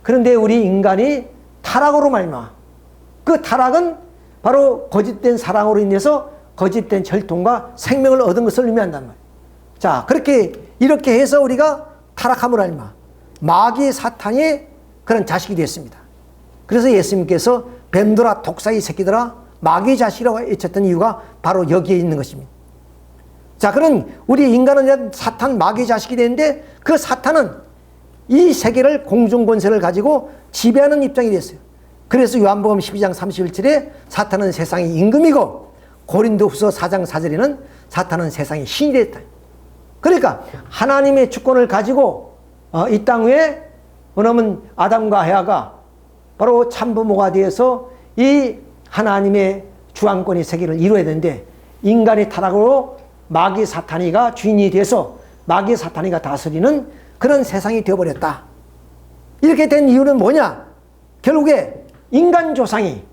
그런데 우리 인간이 타락으로 말마 그 타락은 바로 거짓된 사랑으로 인해서 거짓된 혈통과 생명을 얻은 것을 의미한단 말이에요. 자, 이렇게 해서 우리가 타락함으로 알마 마귀 사탄의 그런 자식이 됐습니다. 그래서 예수님께서 뱀들아 독사의 새끼들아 마귀 자식이라고 외쳤던 이유가 바로 여기에 있는 것입니다. 자, 그럼 우리 인간은 사탄 마귀 자식이 되는데 그 사탄은 이 세계를 공중권세를 가지고 지배하는 입장이 됐어요. 그래서 요한복음 12장 31절에 사탄은 세상의 임금이고 고린도후서 4장 4절에는 사탄은 세상의 신이 됐다. 그러니까 하나님의 주권을 가지고 이 땅 위에 그러면 아담과 헤아가 바로 참부모가 되어서 이 하나님의 주왕권의 세계를 이루어야 되는데 인간의 타락으로 마귀 사탄이가 주인이 돼서 마귀 사탄이가 다스리는 그런 세상이 되어버렸다. 이렇게 된 이유는 뭐냐? 결국에 인간 조상이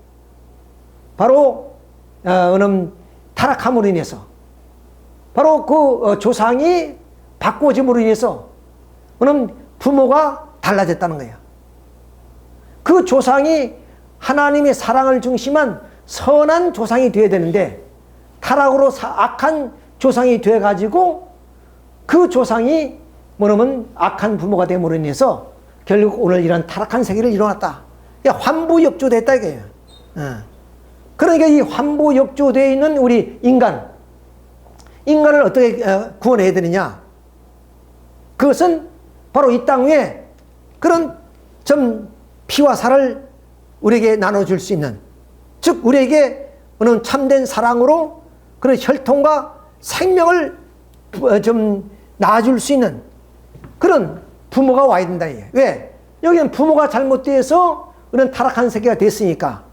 바로 타락함으로 인해서 바로 그 조상이 바꿔짐으로 인해서 부모가 달라졌다는 거예요. 그 조상이 하나님의 사랑을 중심한 선한 조상이 되어야 되는데 타락으로 악한 조상이 돼가지고 그 조상이 뭐냐면 악한 부모가 됨으로 인해서 결국 오늘 이런 타락한 세계를 일어났다. 환부역조됐다 이거예요. 그러니까 이 환부역조되어 있는 우리 인간을 어떻게 구원해야 되느냐? 그것은 바로 이 땅 위에 그런 좀 피와 살을 우리에게 나눠줄 수 있는, 즉 우리에게 어느 참된 사랑으로 그런 혈통과 생명을 좀 낳아줄 수 있는 그런 부모가 와야 된다. 왜? 여기는 부모가 잘못돼서 그런 타락한 세계가 됐으니까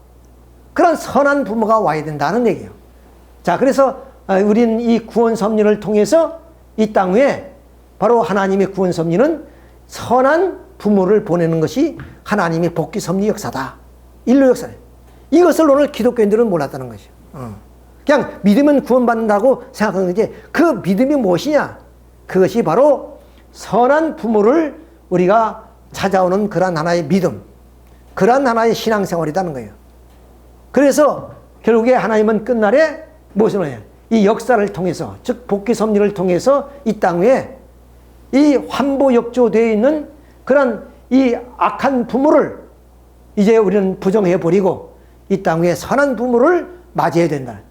그런 선한 부모가 와야 된다는 얘기예요. 자, 그래서 우리는 이 구원 섭리를 통해서 이 땅 위에 바로 하나님의 구원 섭리는 선한 부모를 보내는 것이 하나님의 복귀 섭리 역사다. 인류 역사네. 이것을 오늘 기독교인들은 몰랐다는 것이죠. 그냥 믿으면 구원받는다고 생각하는 게 그 믿음이 무엇이냐? 그것이 바로 선한 부모를 우리가 찾아오는 그러한 하나의 믿음, 그러한 하나의 신앙생활이라는 거예요. 그래서 결국에 하나님은 끝날에 무엇을 하냐? 이 역사를 통해서, 즉 복귀 섭리를 통해서 이 땅 위에 이 환부역조되어 있는 그런 이 악한 부모를 이제 우리는 부정해 버리고 이 땅 위에 선한 부모를 맞이해야 된다.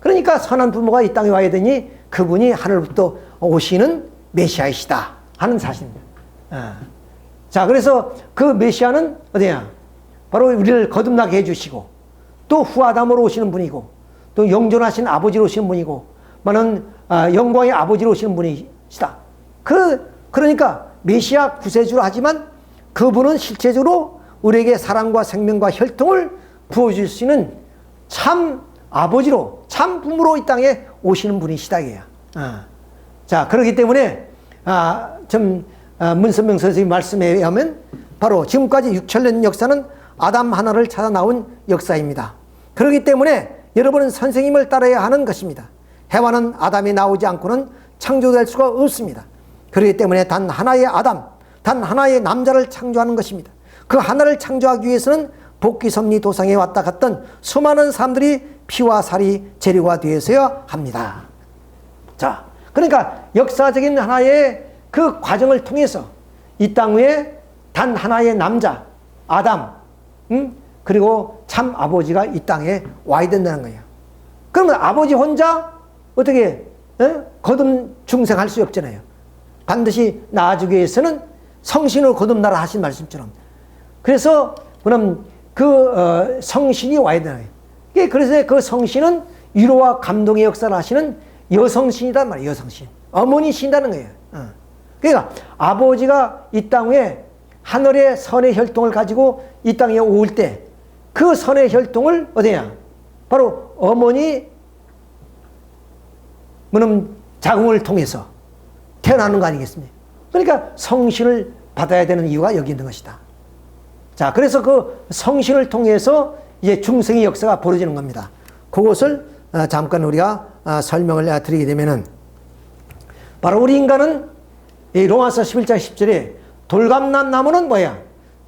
그러니까 선한 부모가 이 땅에 와야 되니 그분이 하늘부터 오시는 메시아이시다 하는 사실입니다. 자, 그래서 그 메시아는 어디냐? 바로 우리를 거듭나게 해주시고 또 후아담으로 오시는 분이고 또 영존하신 아버지로 오시는 분이고 많은 영광의 아버지로 오시는 분이시다. 그러니까 메시아 구세주로 하지만 그분은 실제적으로 우리에게 사랑과 생명과 혈통을 부어줄 수 있는 참 아버지로, 참 부모로 이 땅에 오시는 분이시다. 자, 그렇기 때문에 문선명 선생님 말씀에 의하면 바로 지금까지 6천년 역사는 아담 하나를 찾아 나온 역사입니다. 그렇기 때문에 여러분은 선생님을 따라야 하는 것입니다. 해와는 아담이 나오지 않고는 창조될 수가 없습니다. 그렇기 때문에 단 하나의 아담, 단 하나의 남자를 창조하는 것입니다. 그 하나를 창조하기 위해서는 복귀 섭리 도상에 왔다 갔던 수많은 사람들이 피와 살이 재료가 되어서야 합니다. 자, 그러니까 역사적인 하나의 그 과정을 통해서 이 땅 위에 단 하나의 남자, 아담, 그리고 참 아버지가 이 땅에 와야 된다는 거예요. 그러면 아버지 혼자 어떻게 거듭 중생할 수 없잖아요. 반드시 낳아주기 위해서는 성신으로 거듭나라 하신 말씀처럼. 그래서 그럼 그 성신이 와야 되는 거예요. 그래서 그 성신은 위로와 감동의 역사를 하시는 여성신이란 말이에요. 여성신. 어머니 신다는 거예요. 그러니까 아버지가 이 땅에 하늘의 선의 혈통을 가지고 이 땅에 올 때 그 선의 혈통을 어디냐? 바로 어머니 자궁을 통해서 태어나는 거 아니겠습니까? 그러니까 성신을 받아야 되는 이유가 여기 있는 것이다. 자, 그래서 그 성신을 통해서 이제 중생의 역사가 벌어지는 겁니다. 그것을 잠깐 우리가 설명을 드리게 되면은 바로 우리 인간은 이 로마서 11장 10절에 돌감난 나무는 뭐야?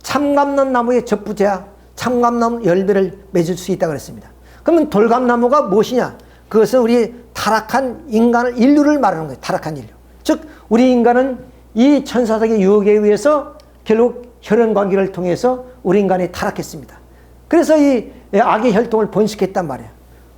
참감난 나무의 접부제야. 참감나무 열매를 맺을 수 있다고 그랬습니다. 그러면 돌감나무가 무엇이냐? 그것은 우리 타락한 인류를 말하는 거예요. 타락한 인류. 즉 우리 인간은 이 천사적인 유혹에 의해서 결국 혈연관계를 통해서 우리 인간이 타락했습니다. 그래서 이 악의 혈통을 번식했단 말이에요.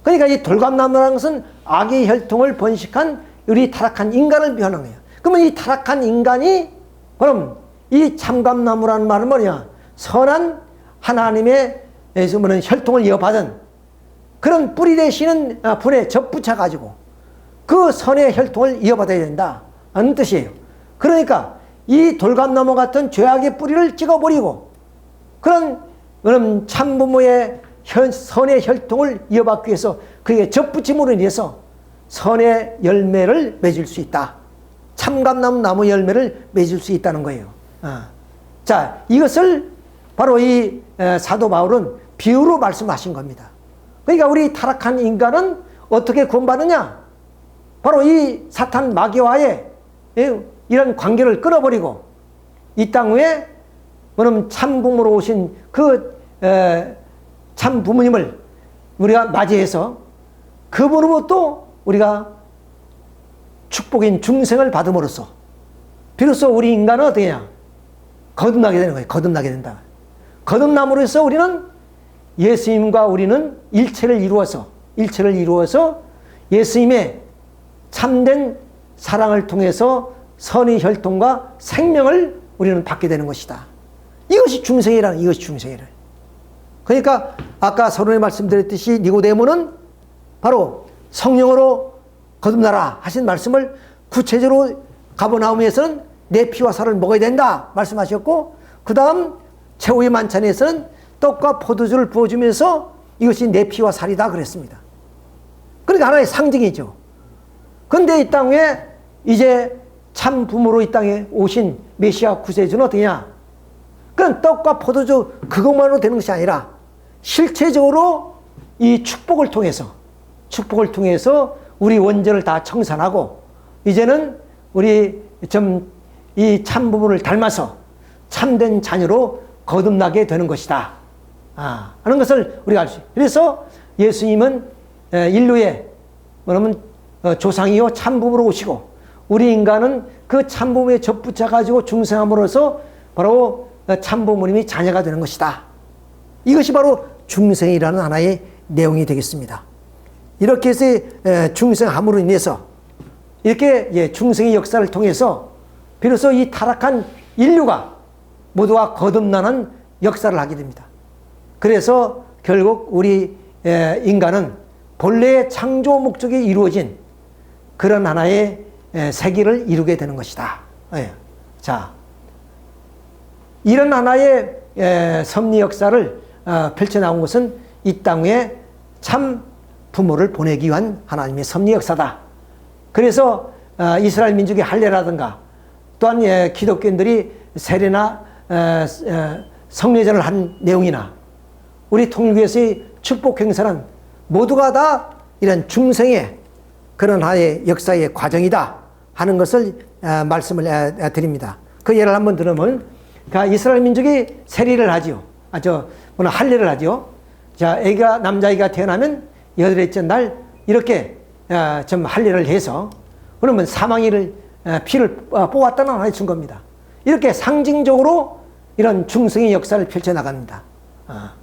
그러니까 이 돌감나무라는 것은 악의 혈통을 번식한 우리 타락한 인간을 표현한 거예요. 그러면 이 타락한 인간이 그럼 이 참감나무라는 말은 뭐냐? 선한 하나님의 혈통을 이어받은 그런 뿌리 되시는 분에 접붙여가지고 그 선의 혈통을 이어받아야 된다 하는 뜻이에요. 그러니까 이 돌감나무 같은 죄악의 뿌리를 찍어버리고 그런 참부모의 선의 혈통을 이어받기 위해서 그에게 접붙임으로 인해서 선의 열매를 맺을 수 있다. 참감나무 나무 열매를 맺을 수 있다는 거예요. 자, 이것을 바로 이 사도 바울은 비유로 말씀하신 겁니다. 그러니까 우리 타락한 인간은 어떻게 구원받느냐? 바로 이 사탄 마귀와의 이런 관계를 끊어버리고 이 땅 위에 그럼 참 부모로 오신 그 참 부모님을 우리가 맞이해서 그분으로부터 우리가 축복인 중생을 받음으로써 비로소 우리 인간은 어떻게 하냐? 거듭나게 되는 거예요. 거듭나게 된다. 거듭남으로 해서 우리는 예수님과 우리는 일체를 이루어서 예수님의 참된 사랑을 통해서 선의 혈통과 생명을 우리는 받게 되는 것이다. 이것이 중생이라는, 이것이 중생이라. 그러니까 아까 서론에 말씀드렸듯이 니고데모는 바로 성령으로 거듭나라 하신 말씀을 구체적으로 가버나움에서는 내 피와 살을 먹어야 된다 말씀하셨고, 그 다음 최후의 만찬에서는 떡과 포도주를 부어주면서 이것이 내 피와 살이다 그랬습니다. 그러니까 하나의 상징이죠. 그런데 이 땅 위에 이제 참 부모로 이 땅에 오신 메시아 구세주는 어떠냐? 그건 떡과 포도주 그것만으로 되는 것이 아니라 실체적으로 이 축복을 통해서 우리 원전을 다 청산하고 이제는 우리 이 참 부모를 닮아서 참된 자녀로 거듭나게 되는 것이다 하는 것을 우리가 알 수 있어요. 그래서 예수님은 인류의 조상이요 참 부모로 오시고 우리 인간은 그 참 부모에 접붙여 가지고 중생함으로써 바로 참 부모님이 자녀가 되는 것이다. 이것이 바로 중생이라는 하나의 내용이 되겠습니다. 이렇게 해서 중생함으로 인해서 이렇게 중생의 역사를 통해서 비로소 이 타락한 인류가 모두가 거듭나는 역사를 하게 됩니다. 그래서 결국 우리 인간은 본래의 창조 목적이 이루어진 그런 하나의 세계를 이루게 되는 것이다. 자, 이런 하나의 섭리 역사를 펼쳐나온 것은 이 땅 위에 참 부모를 보내기 위한 하나님의 섭리 역사다. 그래서 이스라엘 민족의 할례라든가 또한 기독교인들이 세례나 성례전을 한 내용이나 우리 통일교에서의 축복 행사는 모두가 다 이런 중생의 그런 하나의 역사의 과정이다 하는 것을 말씀을 드립니다. 그 예를 한번 들으면 이스라엘 민족이 세례를 하지요. 할례를 하지요. 자, 남자아이가 태어나면 8일째 날 이렇게 좀 할례를 해서 그러면 사망이를 피를 뽑았다는 하나의 증거입니다. 이렇게 상징적으로 이런 중생의 역사를 펼쳐나갑니다.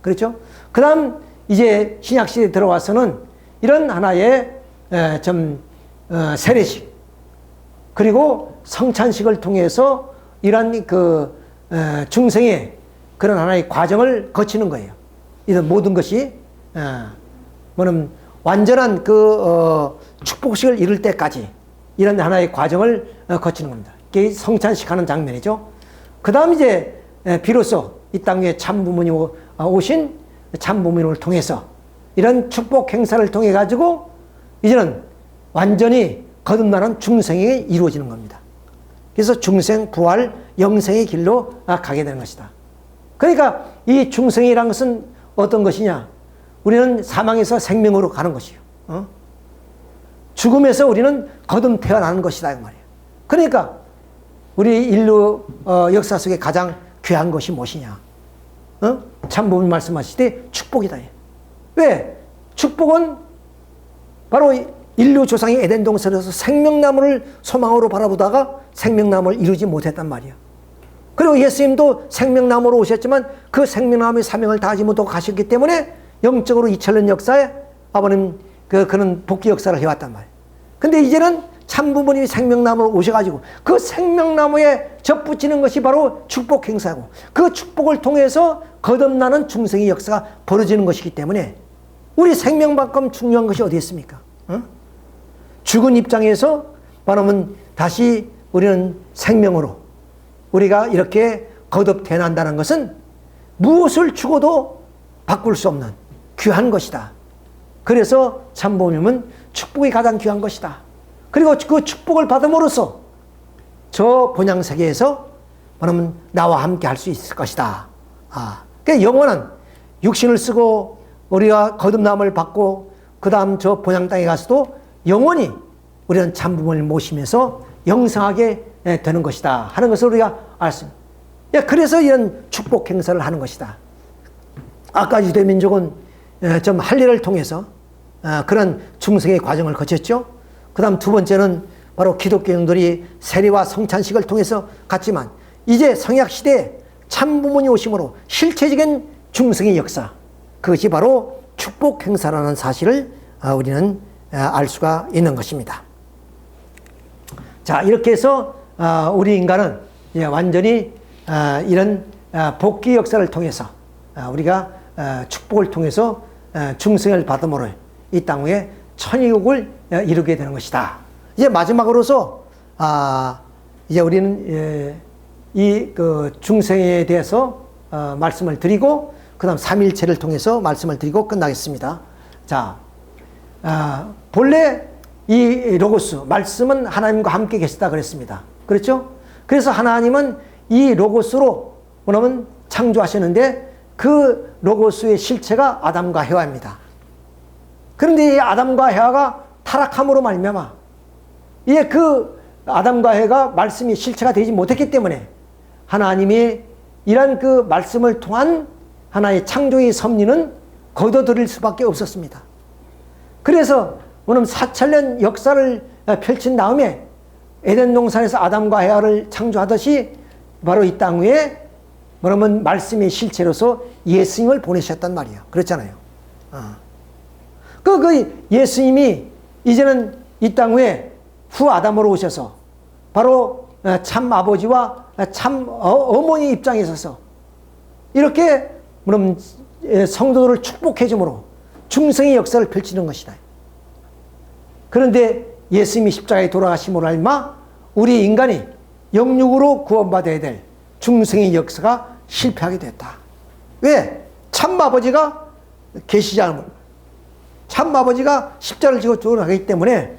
그렇죠? 그 다음 이제 신약시대에 들어와서는 이런 하나의 세례식 그리고 성찬식을 통해서 이런 중생의 그런 하나의 과정을 거치는 거예요. 이런 모든 것이 완전한 축복식을 이룰 때까지 이런 하나의 과정을 거치는 겁니다. 이게 성찬식 하는 장면이죠. 그 다음 이제 비로소 이 땅 위에 참 부모님 오신 참 부모님을 통해서 이런 축복 행사를 통해 가지고 이제는 완전히 거듭나는 중생이 이루어지는 겁니다. 그래서 중생, 부활, 영생의 길로 가게 되는 것이다. 그러니까 이 중생이라는 것은 어떤 것이냐? 우리는 사망에서 생명으로 가는 것이요. 죽음에서 우리는 거듭 태어나는 것이다. 이 말이에요. 그러니까 우리 인류 역사 속에 가장 귀한 것이 무엇이냐? 참부모님 말씀하시되 축복이다. 왜? 축복은 바로 인류 조상이 에덴 동산에서 생명나무를 소망으로 바라보다가 생명나무를 이루지 못했단 말이야. 그리고 예수님도 생명나무로 오셨지만 그 생명나무의 사명을 다하지 못하고 가셨기 때문에 영적으로 2000년 역사에 아버님 그는 복귀 역사를 해왔단 말이야. 근데 이제는 참부모님이 생명나무로 오셔가지고 그 생명나무에 접붙이는 것이 바로 축복 행사고 그 축복을 통해서 거듭나는 중생의 역사가 벌어지는 것이기 때문에 우리 생명만큼 중요한 것이 어디 있습니까? 죽은 입장에서 말하면 다시 우리는 생명으로 우리가 이렇게 거듭 태어난다는 것은 무엇을 주고도 바꿀 수 없는 귀한 것이다. 그래서 참부모님은 축복이 가장 귀한 것이다. 그리고 그 축복을 받음으로써 저 본향세계에서 말하면 나와 함께 할 수 있을 것이다. 그러니까 영원한 육신을 쓰고 우리가 거듭남을 받고 그 다음 저 본향 땅에 가서도 영원히 우리는 참부모님을 모시면서 영생하게 되는 것이다 하는 것을 우리가 알았습니다. 예, 그래서 이런 축복 행사를 하는 것이다. 아까 유대민족은 좀 할례를 통해서 그런 중생의 과정을 거쳤죠. 그 다음 두 번째는 바로 기독교인들이 세례와 성찬식을 통해서 갔지만 이제 성약시대에 참부모님 오심으로 실체적인 중생의 역사, 그것이 바로 축복 행사라는 사실을 우리는 알 수가 있는 것입니다. 자, 이렇게 해서 우리 인간은 완전히 이런 복귀 역사를 통해서 우리가 축복을 통해서 중생을 받음으로 이 땅 위에 천의국을 이루게 되는 것이다. 이제 마지막으로서 이제 우리는 이 그 중생에 대해서 말씀을 드리고 그다음 삼일체를 통해서 말씀을 드리고 끝나겠습니다. 자, 본래 이 로고스 말씀은 하나님과 함께 계시다 그랬습니다. 그렇죠? 그래서 하나님은 이 로고스로 뭐냐면 창조하셨는데 그 로고스의 실체가 아담과 해와입니다. 그런데 이 아담과 해와가 타락함으로 말미암아 이게 그 아담과 해가 말씀이 실체가 되지 못했기 때문에 하나님이 이런 그 말씀을 통한 하나의 창조의 섭리는 거둬들일 수밖에 없었습니다. 그래서 오늘 4,000년 역사를 펼친 다음에 에덴 동산에서 아담과 해와를 창조하듯이 바로 이 땅 위에 뭐냐면 말씀의 실체로서 예수님을 보내셨단 말이에요. 그렇잖아요. 그 예수님이 이제는 이 땅 위에 후 아담으로 오셔서 바로 참 아버지와 참 어머니 입장에 서서 이렇게 그럼 성도들을 축복해 주므로 중생의 역사를 펼치는 것이다. 그런데 예수님이 십자가에 돌아가심으로 알마 우리 인간이 영육으로 구원받아야 될 중생의 역사가 실패하게 됐다. 왜? 참 아버지가 계시지 않으면 참 아버지가 십자가를 지고 돌아가기 때문에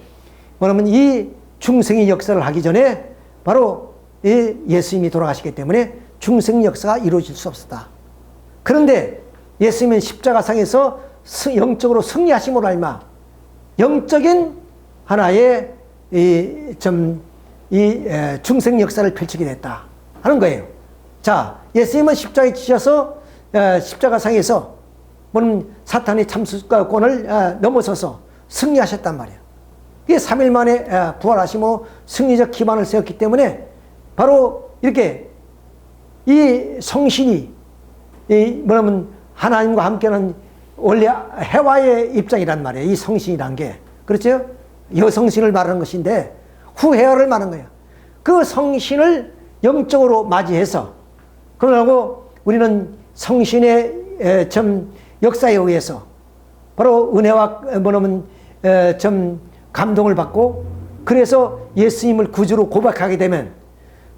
뭐냐면 이 중생의 역사를 하기 전에 바로 이 예수님이 돌아가시기 때문에 중생 역사가 이루어질 수 없었다. 그런데 예수님은 십자가상에서 영적으로 승리하심으로 알마 영적인 하나의 중생 역사를 펼치게 됐다 하는 거예요. 자, 예수님은 십자가에 지셔서 십자가상에서 사탄의 참수권을 넘어서서 승리하셨단 말이에요. 이게 3일 만에 부활하심으로 승리적 기반을 세웠기 때문에 바로 이렇게 이 성신이 뭐냐면 하나님과 함께하는 원래 해와의 입장이란 말이에요. 이 성신이란 게. 그렇죠? 여성신을 말하는 것인데 후해와를 말하는 거예요. 그 성신을 영적으로 맞이해서 그러고 우리는 성신의 역사에 의해서 바로 은혜와 뭐냐면 감동을 받고 그래서 예수님을 구주로 고백하게 되면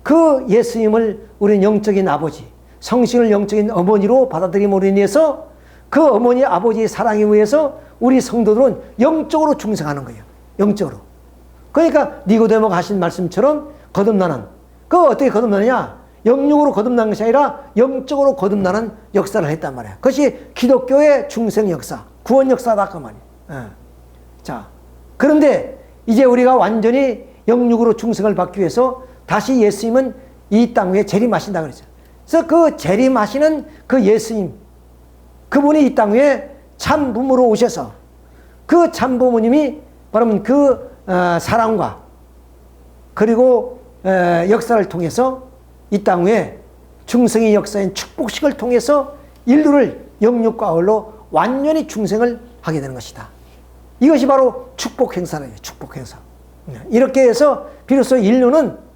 그 예수님을 우리는 영적인 아버지, 성신을 영적인 어머니로 받아들임으로 인해서 그 어머니 아버지의 사랑에 의해서 우리 성도들은 영적으로 중생하는 거예요. 영적으로. 그러니까 니고데모가 하신 말씀처럼 거듭나는, 그거 어떻게 거듭나느냐? 영육으로 거듭나는 것이 아니라 영적으로 거듭나는 역사를 했단 말이야. 그것이 기독교의 중생 역사, 구원 역사다 그 말이야. 자, 그런데 이제 우리가 완전히 영육으로 중생을 받기 위해서 다시 예수님은 이 땅 위에 재림하신다 그랬죠. 그래서 그 재림하시는 그 예수님, 그분이 이 땅 위에 참부모로 오셔서 그 참부모님이 바로 그 사랑과 그리고 역사를 통해서 이 땅 위에 중생의 역사인 축복식을 통해서 인류를 영육과 아울러 완전히 중생을 하게 되는 것이다. 이것이 바로 축복 행사예요. 축복 행사. 이렇게 해서 비로소 인류는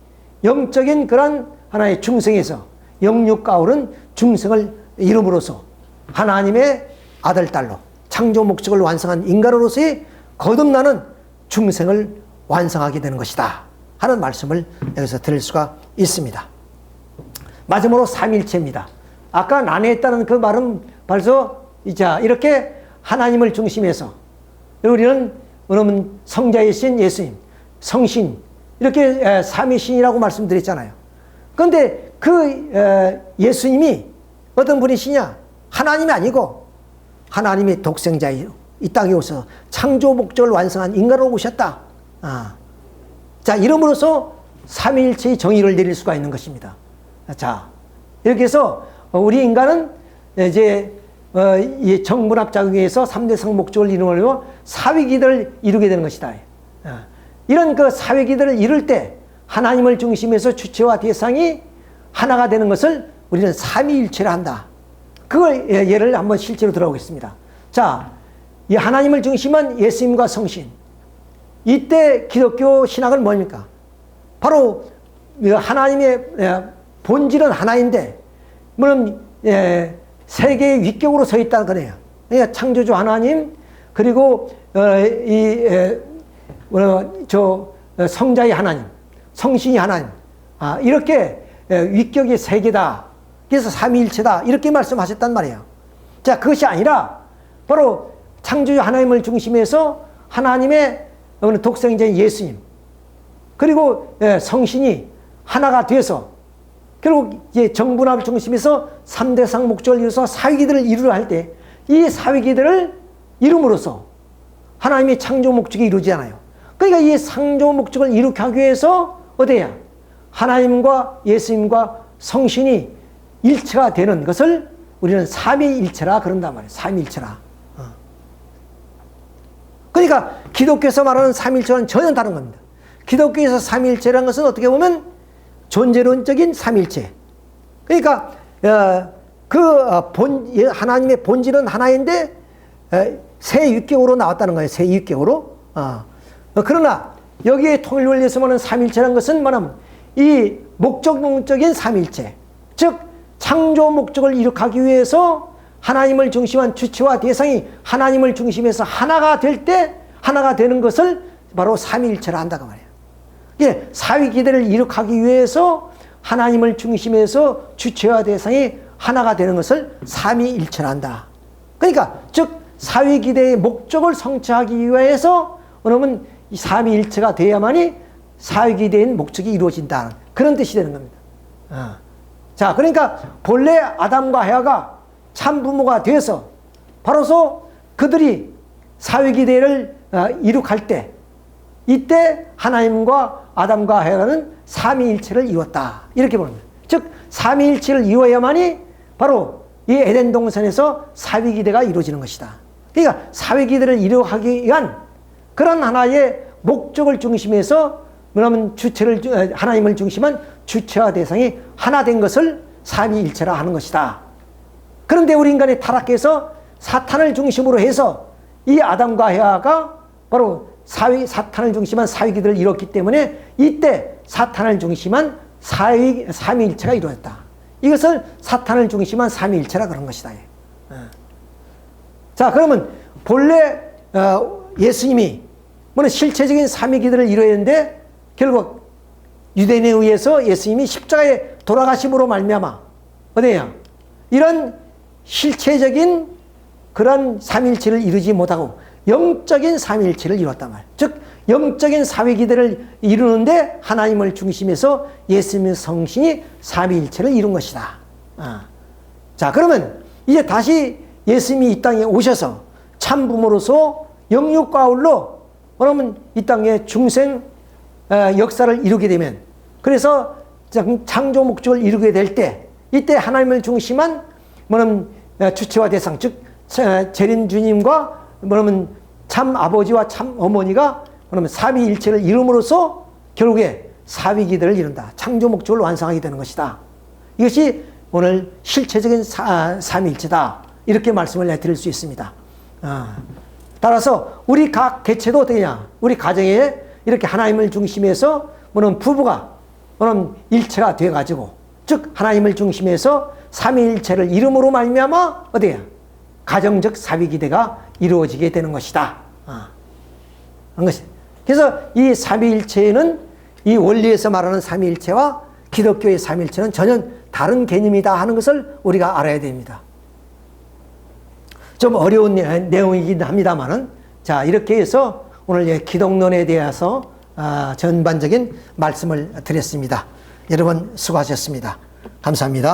영적인 그런 하나의 중생에서 영육과 아우른 중생을 이름으로써 하나님의 아들, 딸로 창조 목적을 완성한 인간으로서의 거듭나는 중생을 완성하게 되는 것이다 하는 말씀을 여기서 드릴 수가 있습니다. 마지막으로 삼일체입니다. 아까 난해했다는 그 말은 벌써 이렇게 하나님을 중심해서 우리는 그러면 성자이신 예수님, 성신 이렇게 삼위신이라고 말씀드렸잖아요. 그런데 그 예수님이 어떤 분이시냐? 하나님이 아니고 하나님의 독생자예요. 이 땅에 오셔서 창조 목적을 완성한 인간으로 오셨다. 자, 이름으로써 삼위일체의 정의를 내릴 수가 있는 것입니다. 자, 이렇게 해서 우리 인간은 이제 이 정분합 작용에서 3대성 목적을 이루려고 사위기들을 이루게 되는 것이다. 이런 그 사위기들을 이룰 때 하나님을 중심에서 주체와 대상이 하나가 되는 것을 우리는 삼위일체라 한다. 그걸 예를 한번 실제로 들어보겠습니다. 자, 이 하나님을 중심한 예수님과 성신. 이때 기독교 신학은 뭡니까? 바로 하나님의 본질은 하나인데, 물론 세계의 위격으로 서 있다는 거네요. 그러니까 창조주 하나님, 그리고 성자의 하나님, 성신이 하나님, 이렇게 위격의 세계다. 그래서 삼위일체다. 이렇게 말씀하셨단 말이에요. 자, 그것이 아니라 바로 창조주 하나님을 중심해서 하나님의 독생자인 예수님, 그리고 성신이 하나가 돼서 결국 정분합을 중심해서 3대상 목적을 이루어서 사위기들을 이루려 할 때 이 사위기들을 이룸으로써 하나님의 창조 목적이 이루어지잖아요. 그러니까 이 창조 목적을 이루게 하기 위해서 어때야? 하나님과 예수님과 성신이 일체가 되는 것을 우리는 삼위일체라 그런단 말이에요. 삼위일체라. 그러니까 기독교에서 말하는 삼위일체는 전혀 다른 겁니다. 기독교에서 삼위일체라는 것은 어떻게 보면 존재론적인 삼위일체. 그러니까 하나님의 본질은 하나인데 세 육격으로 나왔다는 거예요. 세 육격으로. 그러나 여기에 통일원리에서 말하는 삼위일체라는 것은 뭐냐면 이 목적론적인 삼위일체, 즉 창조 목적을 이룩하기 위해서 하나님을 중심한 주체와 대상이 하나님을 중심해서 하나가 될 때 하나가 되는 것을 바로 삼위일체라 한다고 말이에요. 예, 사위기대를 이룩하기 위해서 하나님을 중심해서 주체와 대상이 하나가 되는 것을 삼위일체라 한다. 그러니까 즉 사위기대의 목적을 성취하기 위해서 그러면 이 삼위일체가 돼야만이 사위기대의 목적이 이루어진다. 그런 뜻이 되는 겁니다. 자, 그러니까 본래 아담과 해와가 참 부모가 돼서 바로서 그들이 사위기대를 이룩할 때 이때 하나님과 아담과 해와는 삼위일체를 이루었다. 이렇게 보는 거예요. 즉 삼위일체를 이루어야만이 바로 이 에덴 동산에서 사위기대가 이루어지는 것이다. 그러니까 사위기대를 이루기 위한 그런 하나의 목적을 중심해서 그러면 하나님을 중심한 주체와 대상이 하나 된 것을 삼위일체라 하는 것이다. 그런데 우리 인간이 타락해서 사탄을 중심으로 해서 이 아담과 해와가 바로 사탄을 중심한 사위기들을 이뤘기 때문에 이때 사탄을 중심한 삼위일체가 이루어졌다. 이것을 사탄을 중심한 삼위일체라 그런 것이다. 자, 그러면 본래 예수님이 실체적인 삼위기들을 이루었는데 결국 유대인에 의해서 예수님이 십자가에 돌아가심으로 말미암아 어디야? 이런 실체적인 그런 삼위일체를 이루지 못하고 영적인 삼위일체를 이뤘단 말이에요. 즉 영적인 사위기대를 이루는데 하나님을 중심해서 예수님의 성신이 삼위일체를 이룬 것이다. 자, 그러면 이제 다시 예수님이 이 땅에 오셔서 참부모로서 영육과울로 그러면 이 땅에 중생 역사를 이루게 되면 그래서 창조 목적을 이루게 될 때 이때 하나님을 중심한 주체와 대상 즉 재림 주님과 참 아버지와 참 어머니가 삼위일체를 이룸으로써 결국에 사위기대를 이룬다. 창조 목적을 완성하게 되는 것이다. 이것이 오늘 실체적인 삼위일체다. 이렇게 말씀을 드릴 수 있습니다. 따라서 우리 각 개체도 어떠냐? 우리 가정에 이렇게 하나님을 중심해서 부부가 일체가 돼가지고 즉 하나님을 중심해서 삼위일체를 이름으로 말미암아 어디야? 가정적 사위기대가 이루어지게 되는 것이다. 그래서 이 삼위일체는 이 원리에서 말하는 삼위일체와 기독교의 삼위일체는 전혀 다른 개념이다 하는 것을 우리가 알아야 됩니다. 좀 어려운 내용이긴 합니다만은 자, 이렇게 해서 오늘 기독론에 대해서 전반적인 말씀을 드렸습니다. 여러분 수고하셨습니다. 감사합니다.